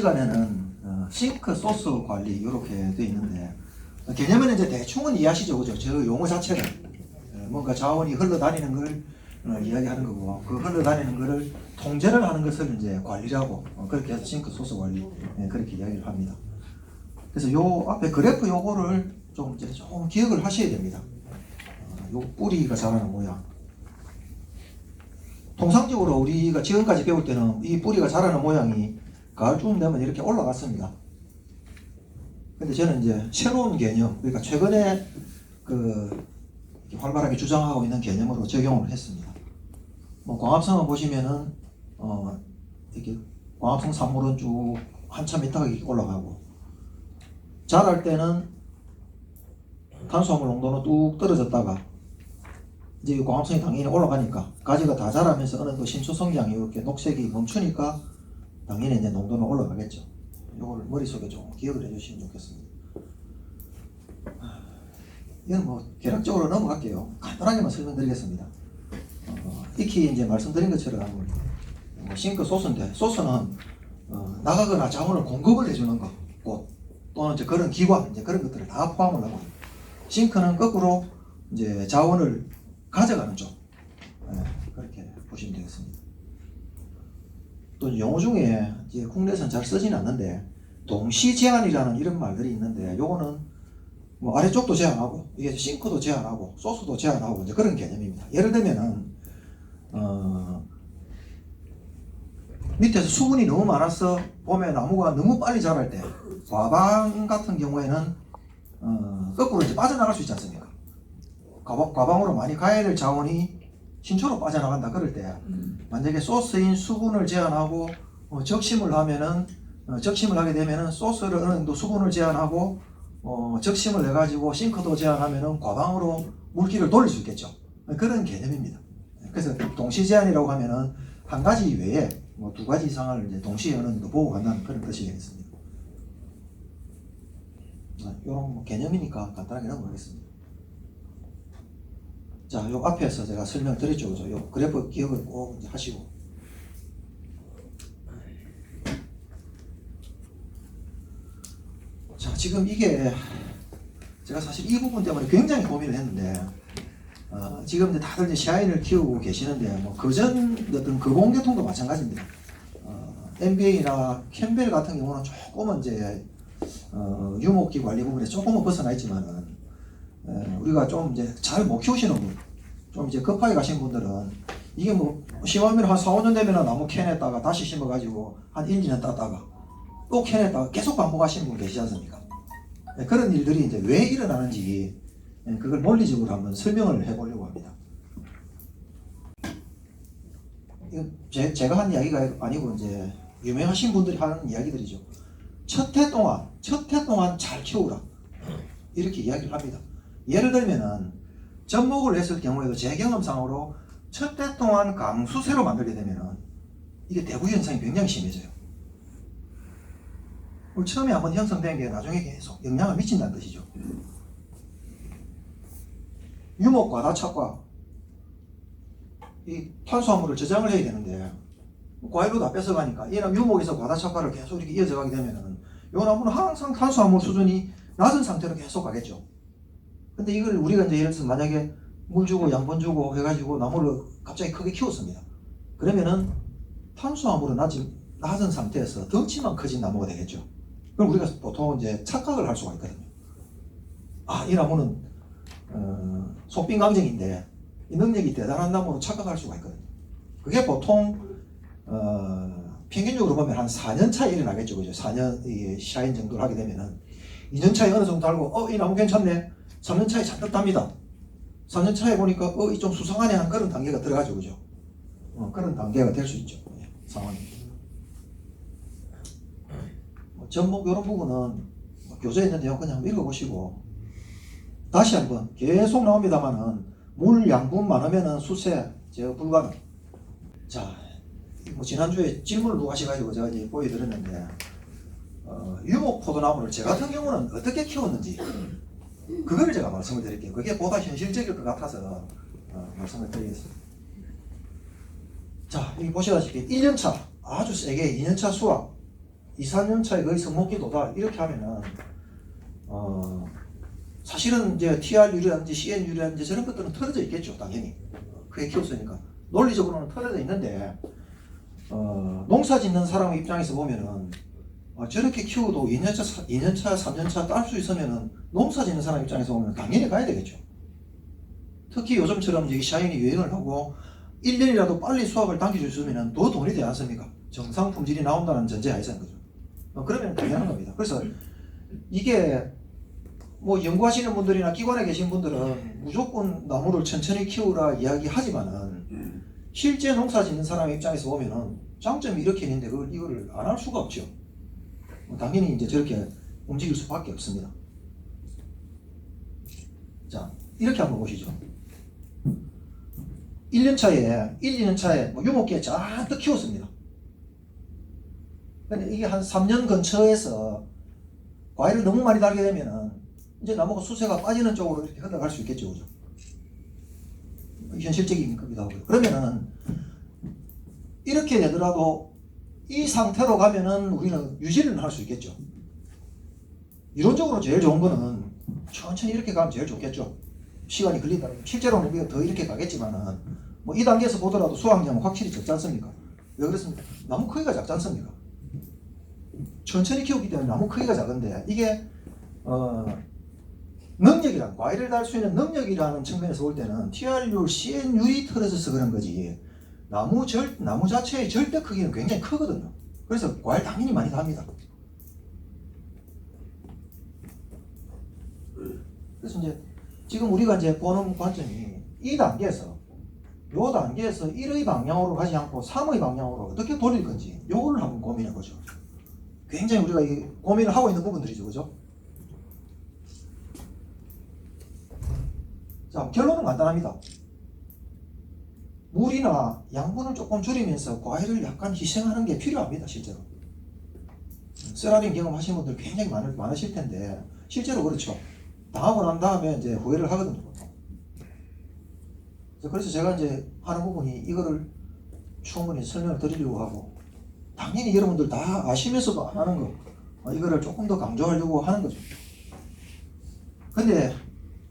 시간에는 싱크 소스 관리 이렇게 되어 있는데 개념은 이제 대충은 이해하시죠, 그죠? 저 용어 자체를 뭔가 자원이 흘러다니는 걸 이야기하는 거고 그 흘러다니는 거를 통제를 하는 것을 이제 관리라고 그렇게 해서 싱크 소스 관리 그렇게 이야기를 합니다. 그래서 요 앞에 그래프 요거를 좀 이제 좀 기억을 하셔야 됩니다. 요 뿌리가 자라는 모양. 통상적으로 우리가 지금까지 배울 때는 이 뿌리가 자라는 모양이 가을쯤 되면 이렇게 올라갔습니다. 근데 저는 이제 새로운 개념, 그러니까 최근에 활발하게 주장하고 있는 개념으로 적용을 했습니다. 뭐 광합성을 보시면은 이렇게 광합성 산물은 쭉 한참 있다가 올라가고 자랄 때는 탄수화물 농도는 뚝 떨어졌다가 이제 이 광합성이 당연히 올라가니까 가지가 다 자라면서 어느 정도 신초 성장이 이렇게 녹색이 멈추니까 당연히 이제 농도는 올라가겠죠. 이거를 머릿속에 좀 기억을 해주시면 좋겠습니다. 이건 뭐 개략적으로 넘어갈게요. 간단하게만 설명드리겠습니다. 익히 이제 말씀드린 것처럼 뭐 싱크 소스인데 소스는 나가거나 자원을 공급을 해주는 거, 곧 또는 이제 그런 기관 이제 그런 것들을 다 포함을 하고 싱크는 거꾸로 이제 자원을 가져가는 쪽 그렇게 보시면 되겠습니다. 또 용어 중에 이제 국내에서는 잘 쓰지는 않는데 동시 제한이라는 이런 말들이 있는데 요거는 뭐 아래쪽도 제한하고 이게 싱크도 제한하고 소스도 제한하고 이제 그런 개념입니다. 예를 들면은 밑에서 수분이 너무 많아서 봄에 나무가 너무 빨리 자랄 때 과방 같은 경우에는 거꾸로 이제 빠져나갈 수 있지 않습니까? 과방으로 많이 가야 될 자원이 신초로 빠져나간다 그럴 때 만약에 소스인 수분을 제한하고 적심을 하면은 적심을 하게 되면은 소스를 어느 정도 수분을 제한하고 적심을 해가지고 싱크도 제한하면은 과방으로 물기를 돌릴 수 있겠죠. 그런 개념입니다. 그래서 동시 제한이라고 하면은 한 가지 외에 뭐 두 가지 이상을 이제 동시에 어느 정도 보고 간다는 그런 뜻이 되겠습니다. 이런 개념이니까 간단하게 넘어가겠습니다. 자, 요 앞에서 제가 설명드렸죠, 그죠? 요 그래프 기억을 꼭 이제 하시고. 자, 지금 이게 제가 사실 이 부분 때문에 굉장히 고민을 했는데, 지금 이제 다들 이제 샤인을 키우고 계시는데, 뭐 그전 어떤 거공계통도 마찬가지입니다. MBA나 캠벨 같은 경우는 조금은 이제 유목기 관리 부분에 조금은 벗어나 있지만은. 우리가 좀 이제 잘 못 키우시는 분, 좀 이제 급하게 가신 분들은 이게 뭐 심하면 한 4, 5년 되면 나무 캐냈다가 다시 심어가지고 한 1, 2년 땄다가 또 캐냈다가 계속 반복하시는 분 계시지 않습니까? 그런 일들이 이제 왜 일어나는지 그걸 논리적으로 한번 설명을 해보려고 합니다. 이건 제가 한 이야기가 아니고 이제 유명하신 분들이 하는 이야기들이죠. 첫 해 동안 잘 키우라 이렇게 이야기를 합니다. 예를 들면은 접목을 했을 경우에도 제 경험상으로 첫 해 동안 강수세로 만들게 되면은 이게 대구 현상이 굉장히 심해져요. 처음에 한번 형성된 게 나중에 계속 영향을 미친다는 뜻이죠. 유목 과다착과 이 탄수화물을 저장을 해야 되는데 과일로 다 뺏어가니까 이 유목에서 과다착과를 계속 이렇게 이어져 가게 되면은 이 나무는 항상 탄수화물 수준이 낮은 상태로 계속 가겠죠. 근데 이걸 우리가 이제 예를 들어서 만약에 물 주고 양분 주고 해가지고 나무를 갑자기 크게 키웠습니다. 그러면은 탄수화물은 낮은 상태에서 덩치만 커진 나무가 되겠죠. 그럼 우리가 보통 이제 착각을 할 수가 있거든요. 이 나무는 속빈강정인데 이 능력이 대단한 나무로 착각할 수가 있거든요. 그게 보통 평균적으로 보면 한 4년 차에 일어나겠죠. 그죠? 4년 이게 샤인 정도를 하게 되면은 2년 차에 어느 정도 달고 이 나무 괜찮네. 3년 차에 잔뜩 답니다. 4년 차에 보니까 이 좀 수상하네 한 그런 단계가 들어가죠. 그죠? 그런 단계가 될 수 있죠. 상황이. 접목 이런 부분은 교재에 있는 내용 그냥 읽어보시고 다시 한번 계속 나옵니다만은 물 양분 많으면은 수세 제어 불가능. 자, 뭐 지난주에 질문을 누가 하셔가지고 제가 이제 보여드렸는데 유목 포도나무를 제 같은 경우는 어떻게 키웠는지 그거를 제가 말씀을 드릴게요. 그게 보다 현실적일 것 같아서 말씀을 드리겠습니다. 자, 여기 보시다시피 1년차 아주 세게 2년차 수확 2, 3년 차에 거의 성목기도다 이렇게 하면은 사실은 이제 TR율이라든지 CN율이라든지 저런 것들은 틀어져 있겠죠. 당연히 크게 키웠으니까 논리적으로는 틀어져 있는데 농사 짓는 사람 입장에서 보면은 저렇게 키워도 2년차, 2년차, 3년차 딸 수 있으면은 농사 짓는 사람 입장에서 보면 당연히 가야 되겠죠. 특히 요즘처럼 이제 샤인이 유행을 하고 1년이라도 빨리 수확을 당겨줄 수 있으면 더 돈이 되지 않습니까? 정상 품질이 나온다는 전제하에서는 거죠. 그러면 당연한 겁니다. 그래서 이게 뭐 연구하시는 분들이나 기관에 계신 분들은 무조건 나무를 천천히 키우라 이야기하지만은 실제 농사 짓는 사람 입장에서 보면은 장점이 이렇게 있는데 이거를 안 할 수가 없죠. 당연히 이제 저렇게 움직일 수밖에 없습니다. 자, 이렇게 한번 보시죠. 1년 차에, 1, 2년 차에 뭐 유목기에 잔뜩 키웠습니다. 근데 이게 한 3년 근처에서 과일을 너무 많이 달게 되면은 이제 나무가 수세가 빠지는 쪽으로 이렇게 흘러갈 수 있겠죠. 그죠? 현실적인 겁니다. 그러면은 이렇게 되더라도 이 상태로 가면은 우리는 유지를 할 수 있겠죠. 이론적으로 제일 좋은 거는 천천히 이렇게 가면 제일 좋겠죠. 시간이 걸린다. 실제로는 우리가 더 이렇게 가겠지만은 뭐 이 단계에서 보더라도 수확량은 확실히 적지 않습니까? 왜 그렇습니까? 나무 크기가 작지 않습니까? 천천히 키우기 때문에 나무 크기가 작은데 이게 능력이란 과일을 달 수 있는 능력이라는 측면에서 볼 때는 TR율, CN율이 틀어져서 그런 거지 나무 자체의 절대 크기는 굉장히 크거든요. 그래서 과일 당연히 많이 답니다. 그래서 이제 지금 우리가 이제 보는 관점이 이 단계에서 요 단계에서 1의 방향으로 가지 않고 3의 방향으로 어떻게 돌릴 건지 요거를 한번 고민해 보죠. 굉장히 우리가 이 고민을 하고 있는 부분들이죠. 그죠? 자, 결론은 간단합니다. 물이나 양분을 조금 줄이면서 과일을 약간 희생하는 게 필요합니다. 실제로. 쓰라린 경험하신 분들 굉장히 많으실 텐데 실제로 그렇죠. 당하고 난 다음에 이제 후회를 하거든요. 그래서 제가 이제 하는 부분이 이거를 충분히 설명을 드리려고 하고 당연히 여러분들 다 아시면서도 안 하는 거 이거를 조금 더 강조하려고 하는 거죠. 근데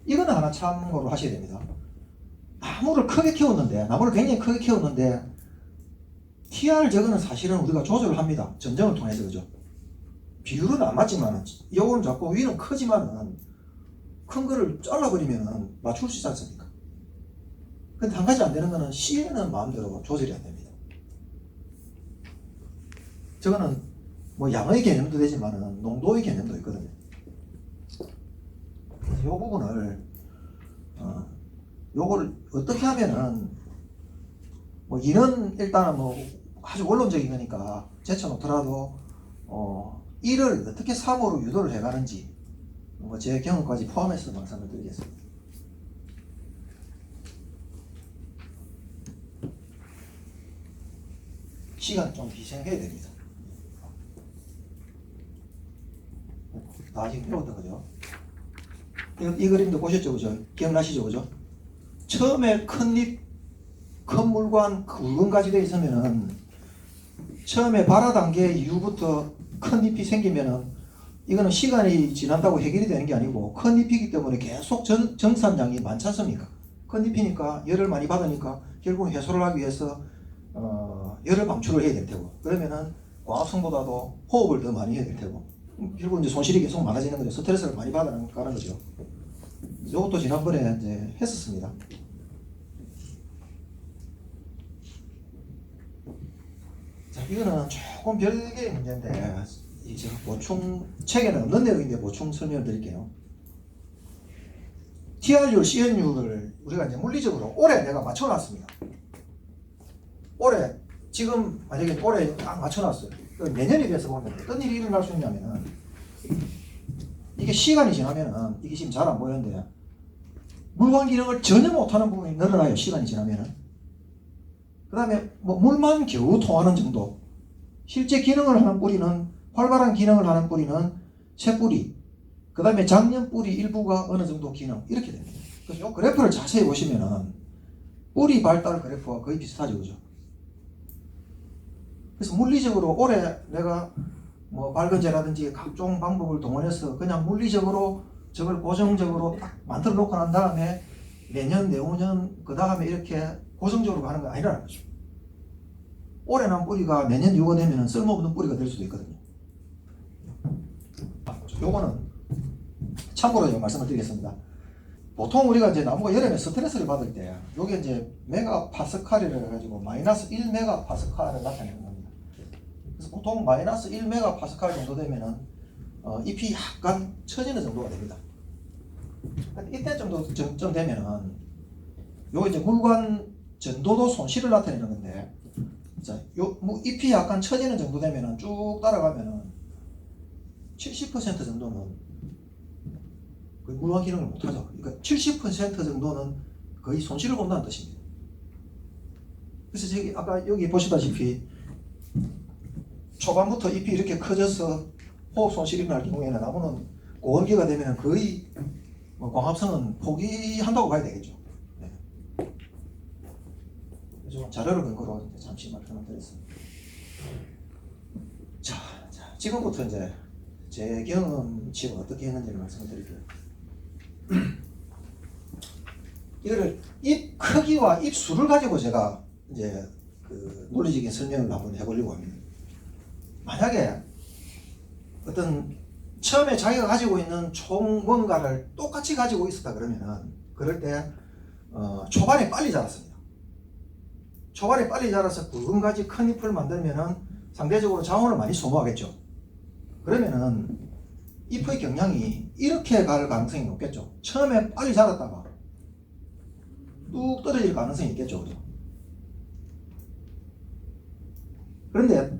이거는 하나 참고로 하셔야 됩니다. 나무를 굉장히 크게 키웠는데 TR 저거는 사실은 우리가 조절을 합니다. 전쟁을 통해서. 그죠? 비율은 안 맞지만 요거는 자꾸 위는 크지만은 큰 거를 잘라버리면 맞출 수 있지 않습니까? 근데 한 가지 안 되는 거는 CN은 마음대로 조절이 안 됩니다. 저거는 뭐 양의 개념도 되지만은 농도의 개념도 있거든요. 이 부분을 요거를 어떻게 하면은 뭐 이는 일단은 뭐 아주 원론적인 거니까 제쳐놓더라도 이를 어떻게 3으로 유도를 해가는지 뭐 제 경험까지 포함해서 말씀을 드리겠습니다. 시간 좀 희생해야 됩니다. 다 지금 배웠던 거죠. 이 그림도 보셨죠, 그죠? 기억나시죠, 그죠? 처음에 큰 물관, 굵은 가지 되어 있으면은 처음에 발화 단계 이후부터 큰 잎이 생기면은 이거는 시간이 지난다고 해결이 되는 게 아니고 큰 잎이기 때문에 계속 정산량이 많지 않습니까? 큰 잎이니까 열을 많이 받으니까 결국 해소를 하기 위해서 열을 방출을 해야 될 테고 그러면은 과합성보다도 호흡을 더 많이 해야 될 테고 결국 이제 손실이 계속 많아지는 거죠. 스트레스를 많이 받아가는 거죠. 이것도 지난번에 이제 했었습니다. 자, 이거는 조금 별개의 문제인데 이제 보충 책에는 없는 내용인데 보충 설명을 드릴게요. TR율, CN율을 우리가 이제 물리적으로 올해 내가 맞춰놨습니다. 올해 지금 만약에 올해 딱 맞춰놨어요. 내년에 비해서 보면 어떤 일이 일어날 수 있냐면은 이게 시간이 지나면은 이게 지금 잘 안 보이는데 물관 기능을 전혀 못하는 부분이 늘어나요. 시간이 지나면은. 그 다음에 뭐 물만 겨우 통하는 정도. 실제 기능을 하는 뿌리는 활발한 기능을 하는 뿌리는 새 뿌리. 그 다음에 작년 뿌리 일부가 어느 정도 기능 이렇게 됩니다. 그래서 이 그래프를 자세히 보시면은 뿌리 발달 그래프와 거의 비슷하죠, 그죠? 그래서 물리적으로 올해 내가 뭐 발근제라든지 각종 방법을 동원해서 그냥 물리적으로 저걸 고정적으로 딱 만들어 놓고 난 다음에 내년, 내후년 그 다음에 이렇게 고정적으로 가는 건 아니라는 거죠. 오래 난 뿌리가 내년 이후가 되면 쓸모없는 뿌리가 될 수도 있거든요. 요거는 참고로 좀 말씀을 드리겠습니다. 보통 우리가 이제 나무가 여름에 스트레스를 받을 때 요게 이제 메가파스칼이라 해가지고 마이너스 1메가파스칼을 나타내는 겁니다. 그래서 보통 마이너스 1메가파스칼 정도 되면은 잎이 약간 처지는 정도가 됩니다. 이때 정도 되면은 요게 이제 물관 전도도 손실을 나타내는 건데, 자, 요 잎이 약간 처지는 정도 되면은 쭉 따라가면은 70% 정도는 거의 물관 기능을 못하죠. 그러니까 70% 정도는 거의 손실을 본다는 뜻입니다. 그래서 저기 아까 여기 보시다시피 초반부터 잎이 이렇게 커져서 호흡 손실이 날 경우에는 나무는 고원기가 되면 거의 광합성은 포기한다고 봐야 되겠죠. 네. 그래서 자료를 근거로 잠시 말씀을 드렸습니다. 자, 지금부터 이제 제 경험치가 어떻게 했는지를 말씀을 드릴게요. 이거를 잎 크기와 잎 수를 가지고 제가 이제 그 논리적인 설명을 한번 해보려고 합니다. 만약에 어떤 처음에 자기가 가지고 있는 총 뭔가를 똑같이 가지고 있었다 그러면은 그럴 때 초반에 빨리 자랐습니다. 초반에 빨리 자라서 굵은 가지 큰 잎을 만들면은 상대적으로 자원을 많이 소모하겠죠. 그러면은 잎의 경향이 이렇게 갈 가능성이 높겠죠. 처음에 빨리 자랐다가 뚝 떨어질 가능성이 있겠죠. 그죠? 그런데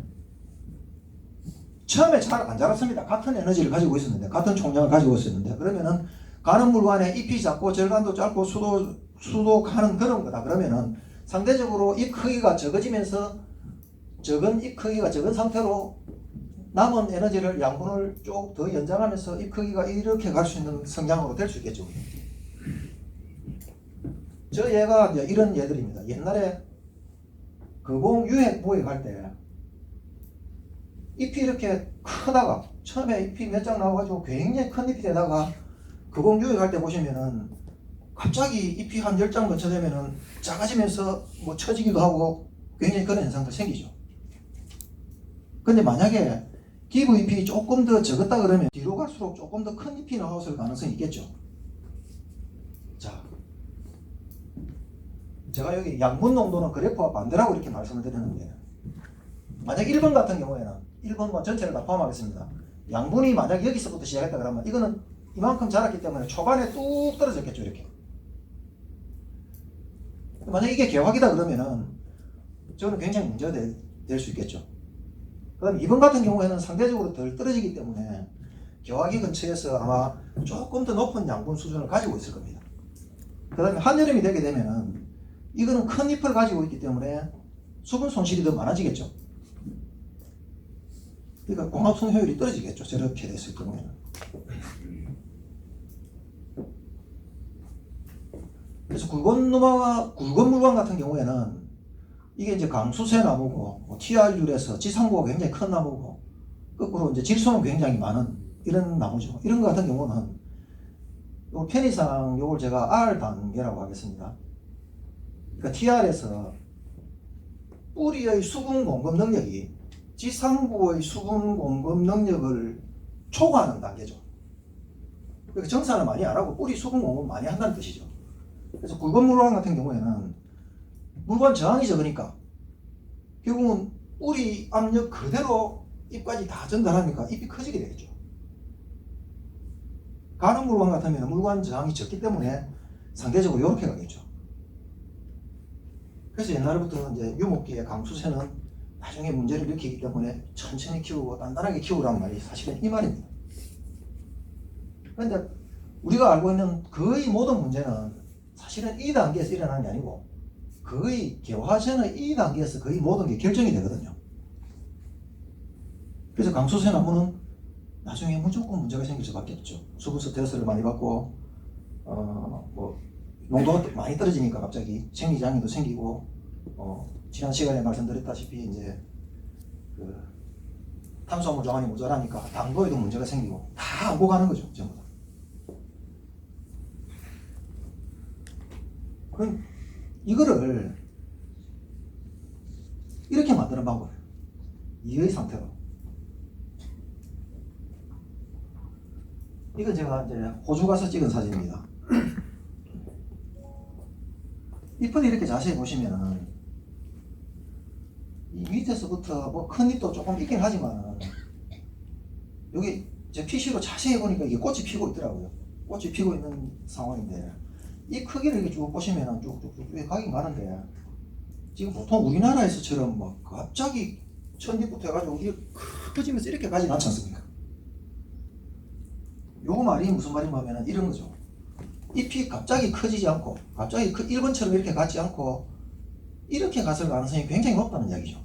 처음에 잘 안 자랐습니다. 같은 에너지를 가지고 있었는데, 같은 총량을 가지고 있었는데, 그러면은 가는 물관에 잎이 작고 절간도 짧고 수도 가는 그런 거다. 그러면은 상대적으로 잎 크기가 적어지면서 적은 잎 크기가 적은 상태로 남은 에너지를 양분을 쭉 더 연장하면서 잎 크기가 이렇게 갈 수 있는 성향으로 될 수 있겠죠. 저 얘가 이제 이런 얘들입니다. 옛날에 거봉 유해 부에 갈 때 잎이 이렇게 크다가 처음에 잎이 몇 장 나와가지고 굉장히 큰 잎이 되다가 거봉 유해 갈 때 보시면은 갑자기 잎이 한 10장 근처 되면은 작아지면서 뭐 처지기도 하고 굉장히 그런 현상도 생기죠. 근데 만약에 기부 잎이 조금 더 적었다 그러면 뒤로 갈수록 조금 더 큰 잎이 나왔을 가능성이 있겠죠. 자, 제가 여기 양분 농도는 그래프와 반대라고 이렇게 말씀을 드렸는데, 만약 1번 같은 경우에는 1번만 전체를 다 포함하겠습니다. 양분이 만약 여기서부터 시작했다 그러면 이거는 이만큼 자랐기 때문에 초반에 뚝 떨어졌겠죠. 이렇게. 만약 이게 개화기다 그러면은 저는 굉장히 문제가 될 수 있겠죠. 그 다음에 2번 같은 경우에는 상대적으로 덜 떨어지기 때문에 개화기 근처에서 아마 조금 더 높은 양분 수준을 가지고 있을 겁니다. 그 다음에 한여름이 되게 되면은 이거는 큰 잎을 가지고 있기 때문에 수분 손실이 더 많아지겠죠. 그러니까 광합성 효율이 떨어지겠죠. 저렇게 됐을 경우에는. 그래서 굵은 물관 같은 경우에는 이게 이제 강수세 나무고, 뭐 TR율에서 지상부가 굉장히 큰 나무고, 거꾸로 이제 질소는 굉장히 많은 이런 나무죠. 이런 거 같은 경우는 요 편의상 요걸 제가 R 단계라고 하겠습니다. 그러니까 TR에서 뿌리의 수분 공급 능력이 지상부의 수분 공급 능력을 초과하는 단계죠. 그러니까 정사는 많이 안 하고 뿌리 수분 공급 많이 한다는 뜻이죠. 그래서 굵은 물관 같은 경우에는 물관 저항이 적으니까 결국은 뿌리 압력 그대로 잎까지 다 전달하니까 잎이 커지게 되겠죠. 가는 물관 같으면 물관 저항이 적기 때문에 상대적으로 이렇게 가겠죠. 그래서 옛날부터 이제 유목기의 강수세는 나중에 문제를 일으키기 때문에 천천히 키우고 단단하게 키우라는 말이 사실은 이 말입니다. 그런데 우리가 알고 있는 거의 모든 문제는 사실은 이 단계에서 일어나는 게 아니고 거의 개화 전의 이 단계에서 거의 모든 게 결정이 되거든요. 그래서 강수세 나무는 나중에 무조건 문제가 생길 수밖에 없죠. 수분 스트레스를 많이 받고 뭐 농도가 많이 떨어지니까 갑자기 생리장애도 생기고 지난 시간에 말씀드렸다시피 이제 그 탄수화물 저항이 모자라니까 당도에도 문제가 생기고 다 안고 가는 거죠. 전부 다. 그럼 이거를 이렇게 만드는 방법이에요. 이의 상태로. 이건 제가 이제 호주 가서 찍은 사진입니다. 잎을 이렇게 자세히 보시면은 이 밑에서부터 뭐 큰 잎도 조금 있긴 하지만 여기 제 PC로 자세히 보니까 이게 꽃이 피고 있더라고요. 꽃이 피고 있는 상황인데 이 크기를 이렇게 쭉 보시면은 쭉쭉쭉 가긴 가는데 지금 보통 우리나라에서처럼 막 갑자기 천잎부터 해가지고 이렇게 커지면서 이렇게 가진 않지 않습니까? 요 말이 무슨 말인가 하면은 이런 거죠. 잎이 갑자기 커지지 않고 갑자기 1번처럼 이렇게 가지 않고 이렇게 갔을 가능성이 굉장히 높다는 이야기죠.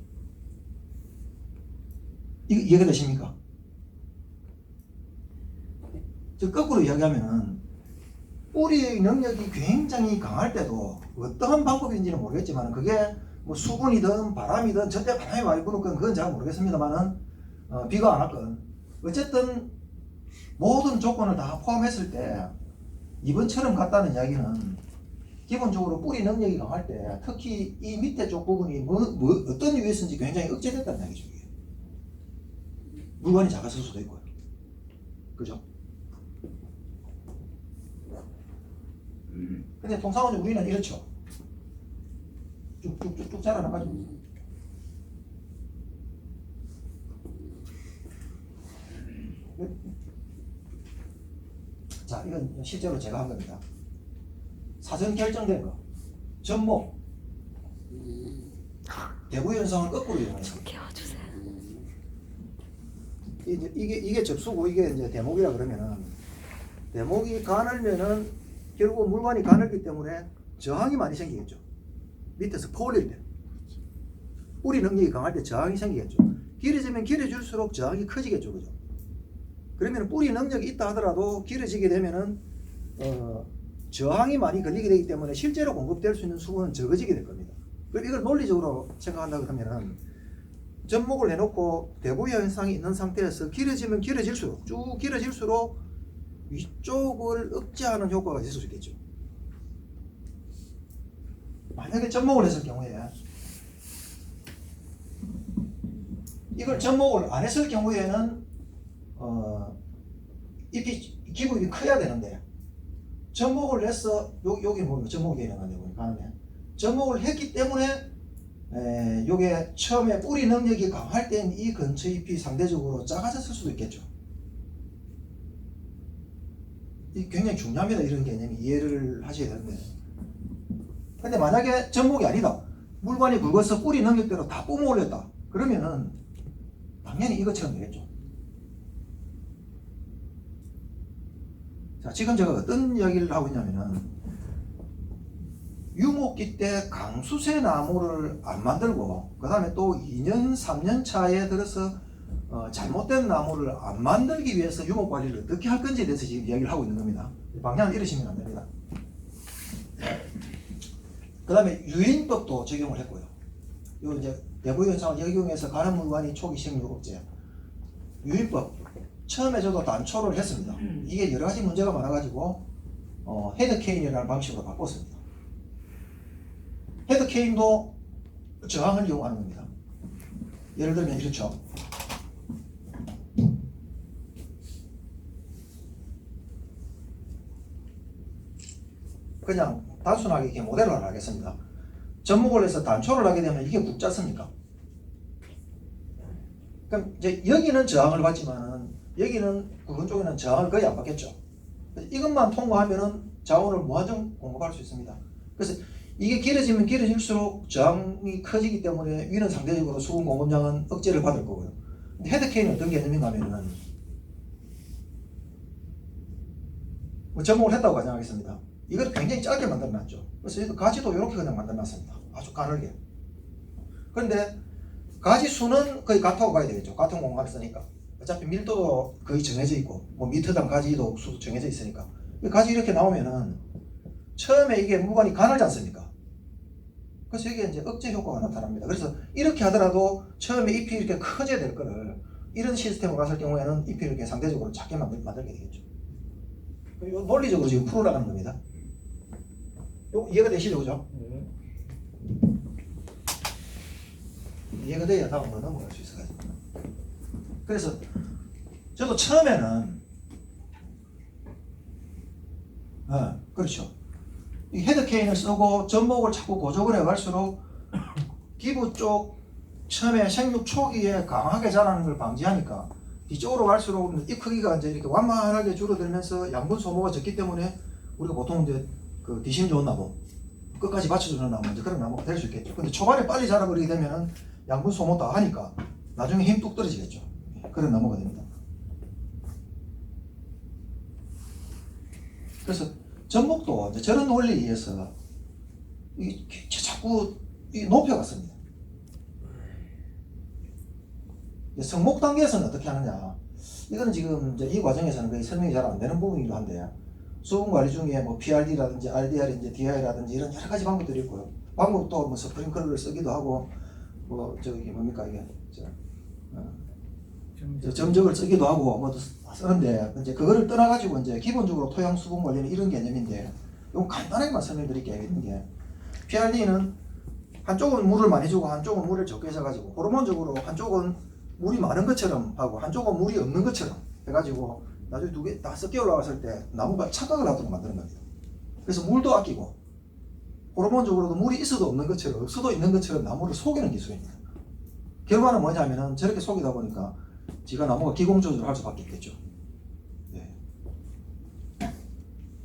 이해가 되십니까? 즉 거꾸로 이야기하면은 뿌리의 능력이 굉장히 강할 때도 어떠한 방법인지는 모르겠지만 그게 뭐 수분이든 바람이든 절대 바람이 많이 불을 건 그건 잘 모르겠습니다만은 비가 안 왔건 어쨌든 모든 조건을 다 포함했을 때 이번처럼 갔다는 이야기는 기본적으로 뿌리 능력이 강할 때 특히 이 밑에 쪽 부분이 어떤 이유에 있는지 굉장히 억제됐다는 이야기죠. 이게. 물건이 작았을 수도 있고요. 그죠? 근데 통상적으로 우리는 이렇죠. 쭉쭉쭉쭉 자라나가지고. 자, 이건 실제로 제가 한 겁니다. 사전 결정된 거. 접목. 대부 현상을 거꾸로 이용해서. 이게 접수고 이게 이제 대목이라 그러면은 대목이 가늘면은 결국 물관이 가늘기 때문에 저항이 많이 생기겠죠. 밑에서 퍼올릴 때. 뿌리 능력이 강할 때 저항이 생기겠죠. 길어지면 길어질수록 저항이 커지겠죠. 그죠? 그러면 뿌리 능력이 있다 하더라도 길어지게 되면은 저항이 많이 걸리게 되기 때문에 실제로 공급될 수 있는 수분은 적어지게 될 겁니다. 그럼 이걸 논리적으로 생각한다 그러면은 접목을 해놓고 대부 현상이 있는 상태에서 길어지면 길어질수록 쭉 길어질수록 위쪽을 억제하는 효과가 있을 수 있겠죠. 만약에 접목을 했을 경우에 이걸 접목을 안 했을 경우에는 잎이 기부입이 커야 되는데 접목을 해서 여기 뭐 접목이 되는 건데 보니까 접목을 했기 때문에 요게 처음에 뿌리 능력이 강할 때는 이 근처 잎이 상대적으로 작아졌을 수도 있겠죠. 이 굉장히 중요합니다. 이런 개념이 이해를 하셔야 되는데. 근데 만약에 접목이 아니다. 물관이 굵어서 뿌리 능력대로 다 뿜어 올렸다. 그러면은 당연히 이것처럼 되겠죠. 자, 지금 제가 어떤 이야기를 하고 있냐면은 유목기 때 강수세 나무를 안 만들고 그 다음에 또 2년 3년 차에 들어서 잘못된 나무를 안 만들기 위해서 유목 관리를 어떻게 할 건지에 대해서 지금 이야기를 하고 있는 겁니다. 방향을 잃으시면 안 됩니다. 그 다음에 유인법도 적용을 했고요. 요 이제 대부 현상을 적용해서 가는 물관이 초기 식물 억제. 유인법 처음에 저도 단초를 했습니다. 이게 여러 가지 문제가 많아가지고 헤드케인이라는 방식으로 바꿨습니다. 헤드케인도 저항을 이용하는 겁니다. 예를 들면 이렇죠. 그냥 단순하게 이렇게 모델을 하겠습니다. 접목을 해서 단초를 하게 되면 이게 굵지 않습니까? 그럼 이제 여기는 저항을 받지만은 여기는 굵은 쪽에는 저항을 거의 안 받겠죠. 이것만 통과하면은 자원을 무한정 공급할 수 있습니다. 그래서 이게 길어지면 길어질수록 저항이 커지기 때문에 위는 상대적으로 수분 공급량은 억제를 받을 거고요. 근데 헤드케인은 어떤 개념인가 하면은 뭐 접목을 했다고 가정하겠습니다. 이걸 굉장히 짧게 만들어 놨죠. 그래서 가지도 이렇게 그냥 만들어 놨습니다. 아주 가늘게. 그런데 가지 수는 거의 같다고 봐야 되겠죠. 같은 공간을 쓰니까. 어차피 밀도도 거의 정해져 있고 뭐 미터당 가지도 수도 정해져 있으니까. 가지 이렇게 나오면은 처음에 이게 물관이 가늘지 않습니까? 그래서 이게 이제 억제 효과가 나타납니다. 그래서 이렇게 하더라도 처음에 잎이 이렇게 커져야 될 거를 이런 시스템으로 갔을 경우에는 잎을 이렇게 상대적으로 작게 만들게 되겠죠. 이거 논리적으로 지금 풀어나가는 겁니다. 요 이해가 되시죠, 그죠? 이해가 돼야 다음으로 넘어갈 수 있어가지고. 그래서 저도 처음에는 그렇죠. 이 헤드케인을 쓰고 접목을 자꾸 고정을 해갈수록 기부 쪽 처음에 생육 초기에 강하게 자라는 걸 방지하니까 뒤쪽으로 갈수록 잎 크기가 이제 이렇게 완만하게 줄어들면서 양분 소모가 적기 때문에 우리가 보통 이제 그 뒤심 좋은 나무, 끝까지 받쳐주는 나무, 이제 그런 나무가 될 수 있겠죠. 근데 초반에 빨리 자라버리게 되면은 양분 소모 다 하니까 나중에 힘 뚝 떨어지겠죠. 그런 나무가 됩니다. 그래서 접목도 이제 저런 원리에 의해서 자꾸 높여갔습니다. 성목 단계에서는 어떻게 하느냐? 이거는 지금 이제 이 과정에서는 거의 설명이 잘 안 되는 부분이기도 한데, 수분 관리 중에 뭐 PRD라든지 RDR인지 DI라든지 이런 여러 가지 방법들이 있고요. 방법도 뭐 스프링클러를 쓰기도 하고, 뭐 저기 뭡니까 이게 점적을 쓰기도 하고 뭐 쓰는데, 이제 그거를 떠나가지고 이제 기본적으로 토양 수분 관리는 이런 개념인데, 이거 간단하게만 설명드릴게요. 있는 게 PRD는 한쪽은 물을 많이 주고 한쪽은 물을 적게 줘가지고 호르몬적으로 한쪽은 물이 많은 것처럼 하고 한쪽은 물이 없는 것처럼 해가지고 나중에 두 개 다 섞여 올라갔을 때 나무가 착각을 하도록 만드는 겁니다. 그래서 물도 아끼고 호르몬적으로도 물이 있어도 없는 것처럼 없어도 있는 것처럼 나무를 속이는 기술입니다. 결과는 뭐냐면은 저렇게 속이다 보니까 지가 나무가 기공 조절을 할 수밖에 없겠죠. 네.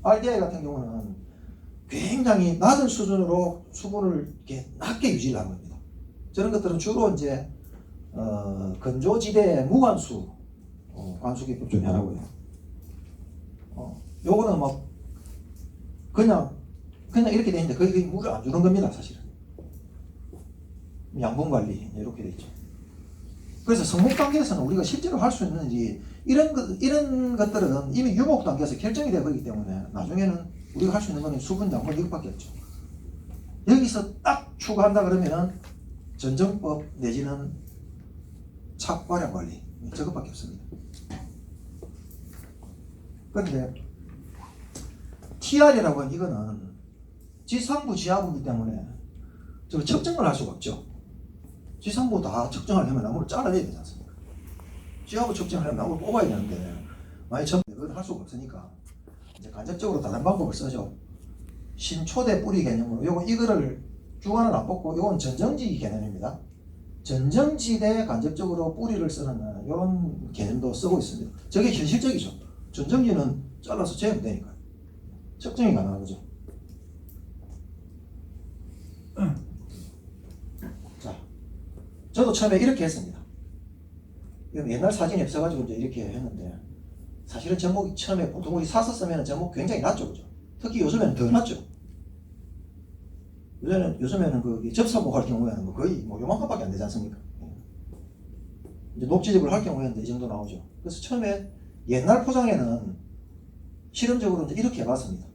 RDI 같은 경우는 굉장히 낮은 수준으로 수분을 이렇게 낮게 유지를 하는 겁니다. 저런 것들은 주로 이제 건조지대의 무관수 관수기법 중에 하나고요. 요거는 뭐 그냥 이렇게 돼 있는데 거의 물을 안 주는 겁니다, 사실은. 양분 관리 이렇게 돼 있죠. 그래서 성목 단계에서는 우리가 실제로 할 수 있는지 이런 것들은 이미 유목 단계에서 결정이 되어 있기 때문에 나중에는 우리가 할 수 있는 건 수분 양분 이것밖에 없죠. 여기서 딱 추가한다 그러면은 전정법 내지는 착과량 관리 저것밖에 없습니다. 그런데 TR이라고 하는 이거는 지상부 지하부이기 때문에 저 측정을 할 수가 없죠. 지상부 다 측정하려면 나무를 잘라내야 되지 않습니까? 지하부 측정하려면 나무를 뽑아야 되는데 만약 전부 그걸 할 수가 없으니까 이제 간접적으로 다른 방법을 쓰죠. 신초대 뿌리 개념으로 이거를 주관을 안 뽑고 이건 전정지 개념입니다. 전정지대에 간접적으로 뿌리를 쓰는 이런 개념도 쓰고 있습니다. 저게 현실적이죠. 전정지는 잘라서 재면 되니까 측정이 가능한 거죠. 자, 저도 처음에 이렇게 했습니다. 옛날 사진이 없어가지고 이제 이렇게 했는데, 사실은 접목이 처음에 보통 우리 사서 쓰면 접목 굉장히 낮죠, 그죠? 특히 요즘에는 더 낮죠. 요즘에는 그 접사목 할 경우에는 뭐 거의 뭐 요만큼밖에 안 되지 않습니까? 이제 녹지집을 할 경우에는 이 정도 나오죠. 그래서 처음에 옛날 포장에는 실험적으로 이제 이렇게 해봤습니다.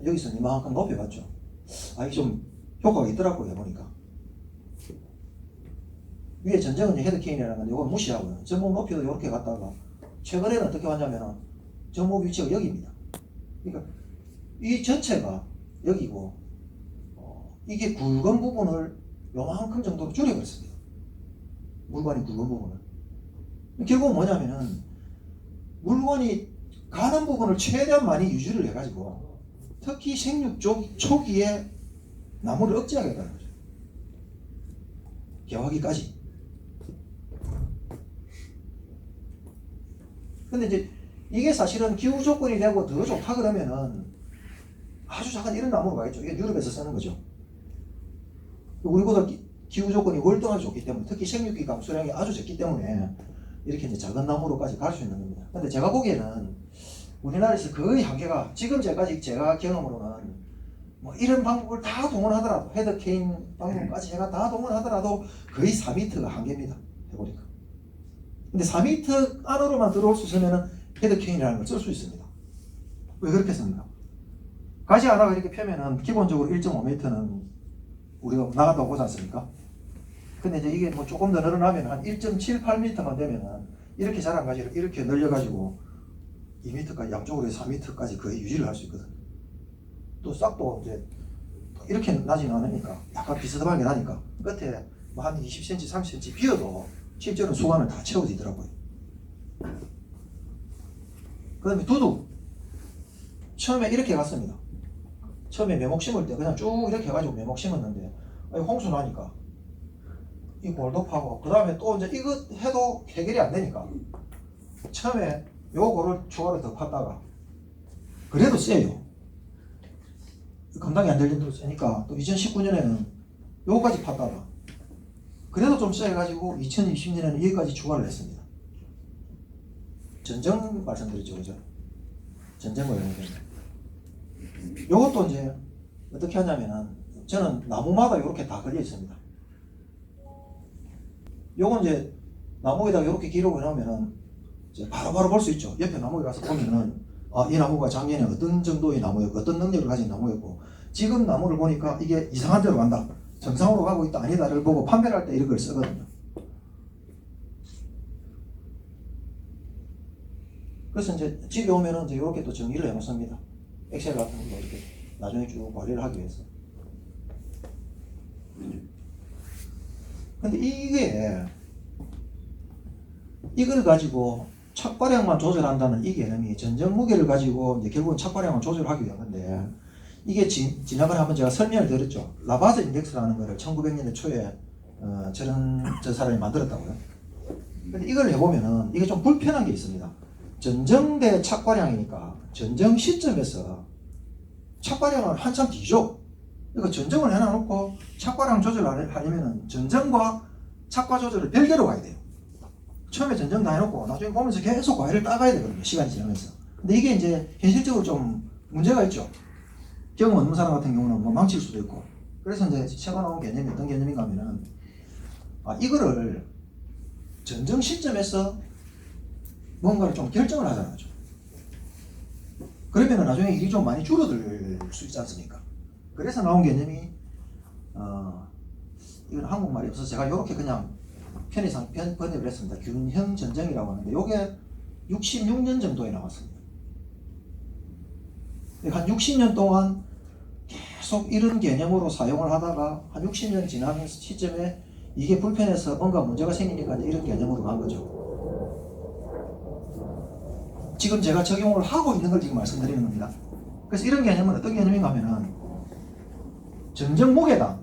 여기서 이만큼 높여봤죠. 이게 좀 효과가 있더라고요, 해보니까. 위에 전정은 헤드케인이라는 건데 이건 무시하고요. 접목 높이도 이렇게 갔다가 최근에는 어떻게 왔냐면은 접목 위치가 여기입니다. 그러니까 이 전체가 여기고 이게 굵은 부분을 요만큼 정도로 줄여버렸습니다. 물관이 굵은 부분을. 결국은 뭐냐면은 물건이 가는 부분을 최대한 많이 유지를 해가지고 특히 생육 초기에 나무를 억제하게 하는 거죠. 개화기까지. 근데 이제 이게 사실은 기후 조건이 되고 더 좋다 그러면은 아주 작은 이런 나무로 가겠죠. 이게 유럽에서 쓰는 거죠. 우리보다 기후 조건이 월등하게 좋기 때문에 특히 생육기 감소량이 아주 적기 때문에 이렇게 이제 작은 나무로까지 갈 수 있는 겁니다. 근데 제가 보기에는 우리나라에서 거의 한계가 지금 제가 경험으로는 뭐 이런 방법을 다 동원하더라도 헤드케인 방법까지 제가 다 동원하더라도 거의 4m가 한계입니다. 해보니까. 근데 4m 안으로만 들어올 수 있으면 헤드케인이라는 걸 쓸 수 있습니다. 왜 그렇게 씁니까? 가지 하나가 이렇게 펴면은 기본적으로 1.5m는 우리가 나간다고 보지 않습니까? 근데 이제 이게 뭐 조금 더 늘어나면 한 1.78m만 되면은 이렇게 자란 가지를 이렇게 늘려가지고 2m까지 양쪽으로 4m까지 거의 유지를 할 수 있거든. 또 싹도 이제 이렇게 나지는 않으니까 약간 비스듬하게 나니까 끝에 뭐 한 20cm, 30cm 비어도 실제로는 수관을 다 채워지더라고요. 그 다음에 두둑. 처음에 이렇게 갔습니다. 처음에 묘목 심을 때 그냥 쭉 이렇게 해가지고 묘목 심었는데 홍수 나니까 이 골독하고 그 다음에 또 이제 이거 해도 해결이 안 되니까 처음에 요거를 추가로 더 팠다가 그래도 세요. 감당이 안 될 정도로 세니까 또 2019년에는 요거까지 팠다가 그래도 좀 세가지고 2020년에는 여기까지 추가를 했습니다. 전정 말씀드렸죠, 그죠? 전쟁과 연관됩니다. 요것도 이제 어떻게 하냐면은 저는 나무마다 이렇게 다 걸려 있습니다. 요건 이제 나무에다가 이렇게 기록을 해놓으면은 이제 바로바로 볼 수 있죠. 옆에 나무에 가서 보면은 이 나무가 작년에 어떤 정도의 나무였고 어떤 능력을 가진 나무였고 지금 나무를 보니까 이게 이상한 데로 간다, 정상으로 가고 있다 아니다를 보고 판별할 때 이런 걸 쓰거든요. 그래서 이제 집에 오면은 이제 이렇게 또 정리를 해놓습니다. 엑셀 같은 거 이렇게 나중에 쭉 관리를 하기 위해서. 근데 이걸 가지고 착과량만 조절한다는 이 개념이 전정 무게를 가지고 이제 결국은 착과량을 조절하기 위한 건데 이게 지난번에 한번 제가 설명을 드렸죠. 라바즈 인덱스라는 거를 1900년대 초에 저 사람이 만들었다고요. 근데 이걸 해보면은 이게 좀 불편한 게 있습니다. 전정대 착과량이니까 전정 시점에서 착과량을 한참 뒤죠. 그러니까 전정을 해놔놓고 착과량 조절을 하려면은 전정과 착과 조절을 별개로 가야 돼요. 처음에 전정 다 해놓고 나중에 보면서 계속 과외를 따가야 되거든요. 시간이 지나면서. 근데 이게 이제 현실적으로 좀 문제가 있죠. 경험 없는 사람 같은 경우는 뭐 망칠 수도 있고. 그래서 이제 최근 나온 개념이 어떤 개념인가 하면은 이거를 전정 시점에서 뭔가를 좀 결정을 하자는 거죠. 그러면 나중에 일이 좀 많이 줄어들 수 있지 않습니까? 그래서 나온 개념이 이건 한국말이 없어서 제가 이렇게 그냥 편의상 번역을 했습니다. 균형 전정이라고 하는데 이게 66년 정도에 나왔습니다. 한 60년 동안 계속 이런 개념으로 사용을 하다가 한 60년 지나는 시점에 이게 불편해서 뭔가 문제가 생기니까 이런 개념으로 간 거죠. 지금 제가 적용을 하고 있는 걸 지금 말씀드리는 겁니다. 그래서 이런 개념은 어떤 개념인가 하면은 전정 무게당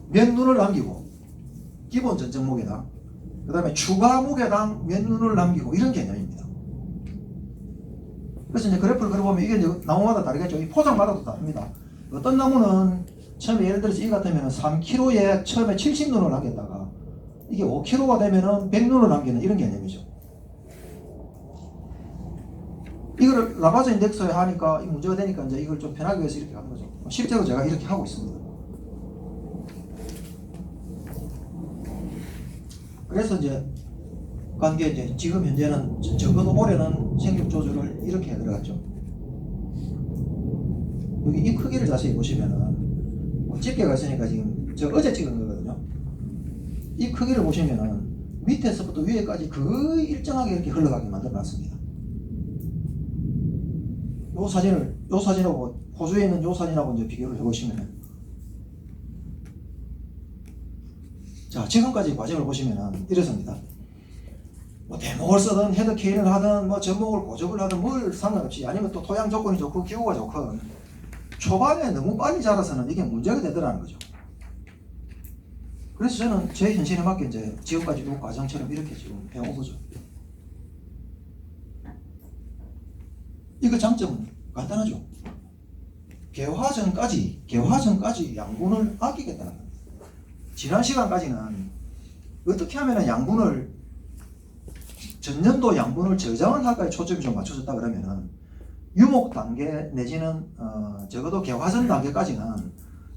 몇 눈을 남기고 기본 전정 무게당 그 다음에 추가 무게당 몇 눈을 남기고 이런 개념입니다. 그래서 이제 그래프를 그려보면 이게 이제 나무마다 다르겠죠. 이 포장마다도 다릅니다. 어떤 나무는 처음에 예를 들어서 이 같으면 3kg에 처음에 70눈을 남겼다가 이게 5kg가 되면은 100눈을 남기는 이런 개념이죠. 이거를 라바즈 인덱스에 하니까 이 문제가 되니까 이제 이걸 좀 편하게 해서 이렇게 하는 거죠. 실제로 제가 이렇게 하고 있습니다. 그래서 이제 관계 이제 지금 현재는 적어도 올해는 생육 조절을 이렇게 들어갔죠. 여기 이 크기를 자세히 보시면은 뭐 집게가 있으니까 지금 제가 어제 찍은 거거든요. 이 크기를 보시면은 밑에서부터 위에까지 거의 일정하게 이렇게 흘러가게 만들어 놨습니다. 요 사진하고 호주에 있는 요 사진하고 이제 비교를 해보시면 자 지금까지 과정을 보시면은 이렇습니다. 뭐 대목을 쓰든 헤드 케인을 하든 뭐 전목을 고접을 하든 뭘 상관없이 아니면 또 토양 조건이 좋고 기후가 좋건 초반에 너무 빨리 자라서는 이게 문제가 되더라는 거죠. 그래서 저는 제 현실에 맞게 이제 지금까지 요 과정처럼 이렇게 지금 해온 거죠. 이거 장점은 간단하죠. 개화 전까지 양분을 아끼겠다는 겁니다. 지난 시간까지는 어떻게 하면 양분을 전년도 양분을 저장을 할까에 초점이 좀 맞춰졌다 그러면은 유목 단계 내지는 적어도 개화전 단계까지는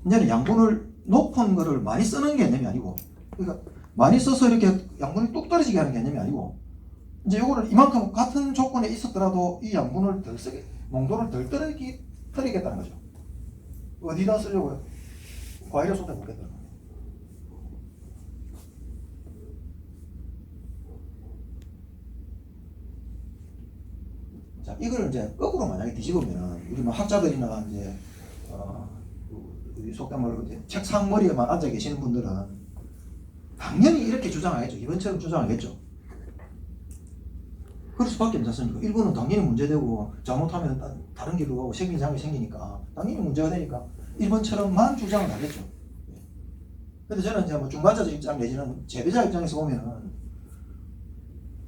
이제는 양분을 높은 거를 많이 쓰는 개념이 아니고 그러니까 많이 써서 이렇게 양분이 뚝 떨어지게 하는 개념이 아니고 이제 요거를 이만큼 같은 조건에 있었더라도 이 양분을 덜 쓰게 농도를 덜 떨어지겠다는 거죠. 어디다 쓰려고요? 과일에 쏟아 먹겠다는 거예요. 이걸 이제 거꾸로 만약에 뒤집으면 우리 뭐 학자들이나 이제 우리 속된 말로 이제 책상 머리에만 앉아 계시는 분들은 당연히 이렇게 주장하겠죠. 이번처럼 주장하겠죠. 그럴 수밖에 없지 않습니까? 일본은 당연히 문제되고 잘못하면 다른 길로 가고 생긴장이 생기니까 당연히 문제가 되니까 일본처럼만 주장을 하겠죠. 근데 저는 이제 뭐 중간자 입장 내지는 재배자 입장에서 보면은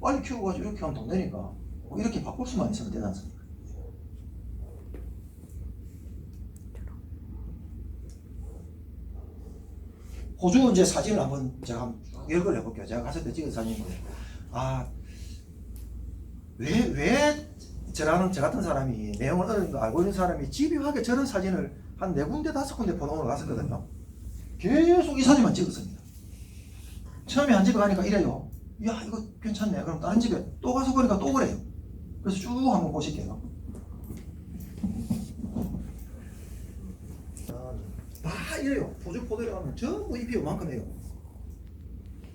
빨리 키우고 가지고 이렇게 하면 돈 되니까 뭐 이렇게 바꿀 수만 있으면 되지 않습니까? 호주 이제 사진을 한번 제가 한번 열거를 해볼게요. 제가 갔을 때 찍은 사진인데 왜 저라는 저 같은 사람이 내용을 어느 정도 알고 있는 사람이 집요하게 저런 사진을 한 4군데 5군데 보동을 갔었거든요. 계속 이 사진만 찍었습니다. 처음에 한 집에 가니까 이래요. 야 이거 괜찮네. 그럼 다른 집에 또 가서 보니까 또 그래요. 그래서 쭉 한번 보실게요. 다 이래요. 호주 포도에 가면 전부 잎이 요만큼 해요.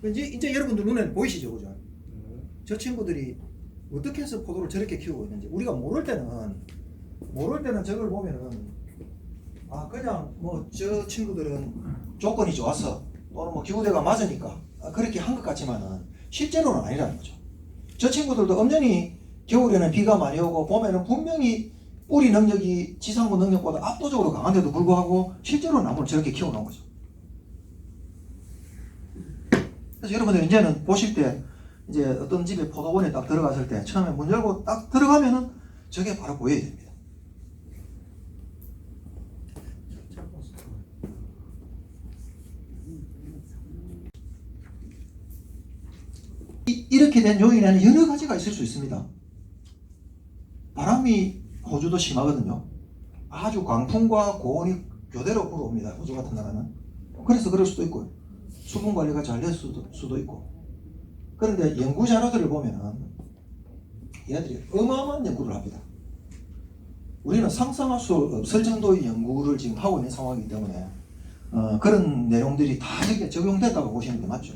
이제 여러분들 눈에는 보이시죠, 그죠? 저 친구들이 어떻게 해서 포도를 저렇게 키우고 있는지 우리가 모를 때는 저걸 보면은 그냥 뭐 저 친구들은 조건이 좋아서 또는 뭐 기후대가 맞으니까 그렇게 한 것 같지만은 실제로는 아니라는 거죠. 저 친구들도 엄연히 겨울에는 비가 많이 오고 봄에는 분명히 뿌리 능력이 지상부 능력보다 압도적으로 강한데도 불구하고 실제로 나무를 저렇게 키워놓은 거죠. 그래서 여러분들 이제는 보실 때 이제 어떤 집에 포도원에 딱 들어갔을 때 처음에 문 열고 딱 들어가면은 저게 바로 보여야 됩니다. 이렇게 된 요인에는 여러 가지가 있을 수 있습니다. 바람이 호주도 심하거든요. 아주 광풍과 고온이 교대로 불어옵니다. 호주 같은 나라는. 그래서 그럴 수도 있고 수분 관리가 잘 될 수도 있고. 그런데 연구 자료들을 보면은 얘네들이 어마어마한 연구를 합니다. 우리는 상상할 수 없을 정도의 연구를 지금 하고 있는 상황이기 때문에 그런 내용들이 다 저게 적용됐다고 보시는 게 맞죠.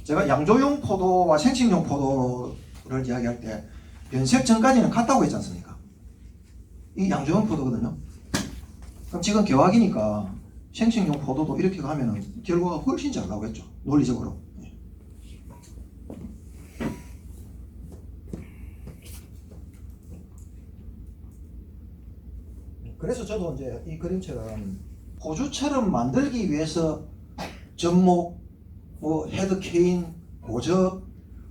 제가 양조용 포도와 생식용 포도를 이야기할 때 변색 전까지는 같다고 했지 않습니까? 이 양조용 포도거든요. 그럼 지금 개화기니까 생식용 포도도 이렇게 가면은 결과가 훨씬 잘 나오겠죠. 논리적으로. 그래서 저도 이제 이 그림처럼 호주처럼 만들기 위해서 접목, 뭐 헤드 케인, 고접,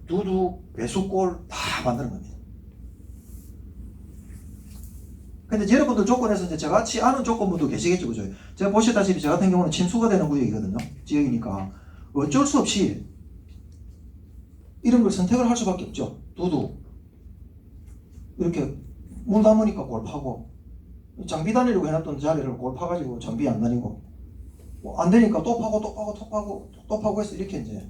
두둑, 배수골 다 만드는 겁니다. 근데 여러분들 조건에서 이제 저같이 아는 조건분도 계시겠죠, 그죠? 제가 보시다시피 저 같은 경우는 침수가 되는 구역이거든요. 지역이니까 어쩔 수 없이 이런 걸 선택을 할 수밖에 없죠. 두둑 이렇게 물 담으니까 골 파고 장비 다니려고 해놨던 자리를 골 파가지고 장비 안 다니고 뭐 안 되니까 또 파고 또 파고 또 파고 또 파고 해서 이렇게 이제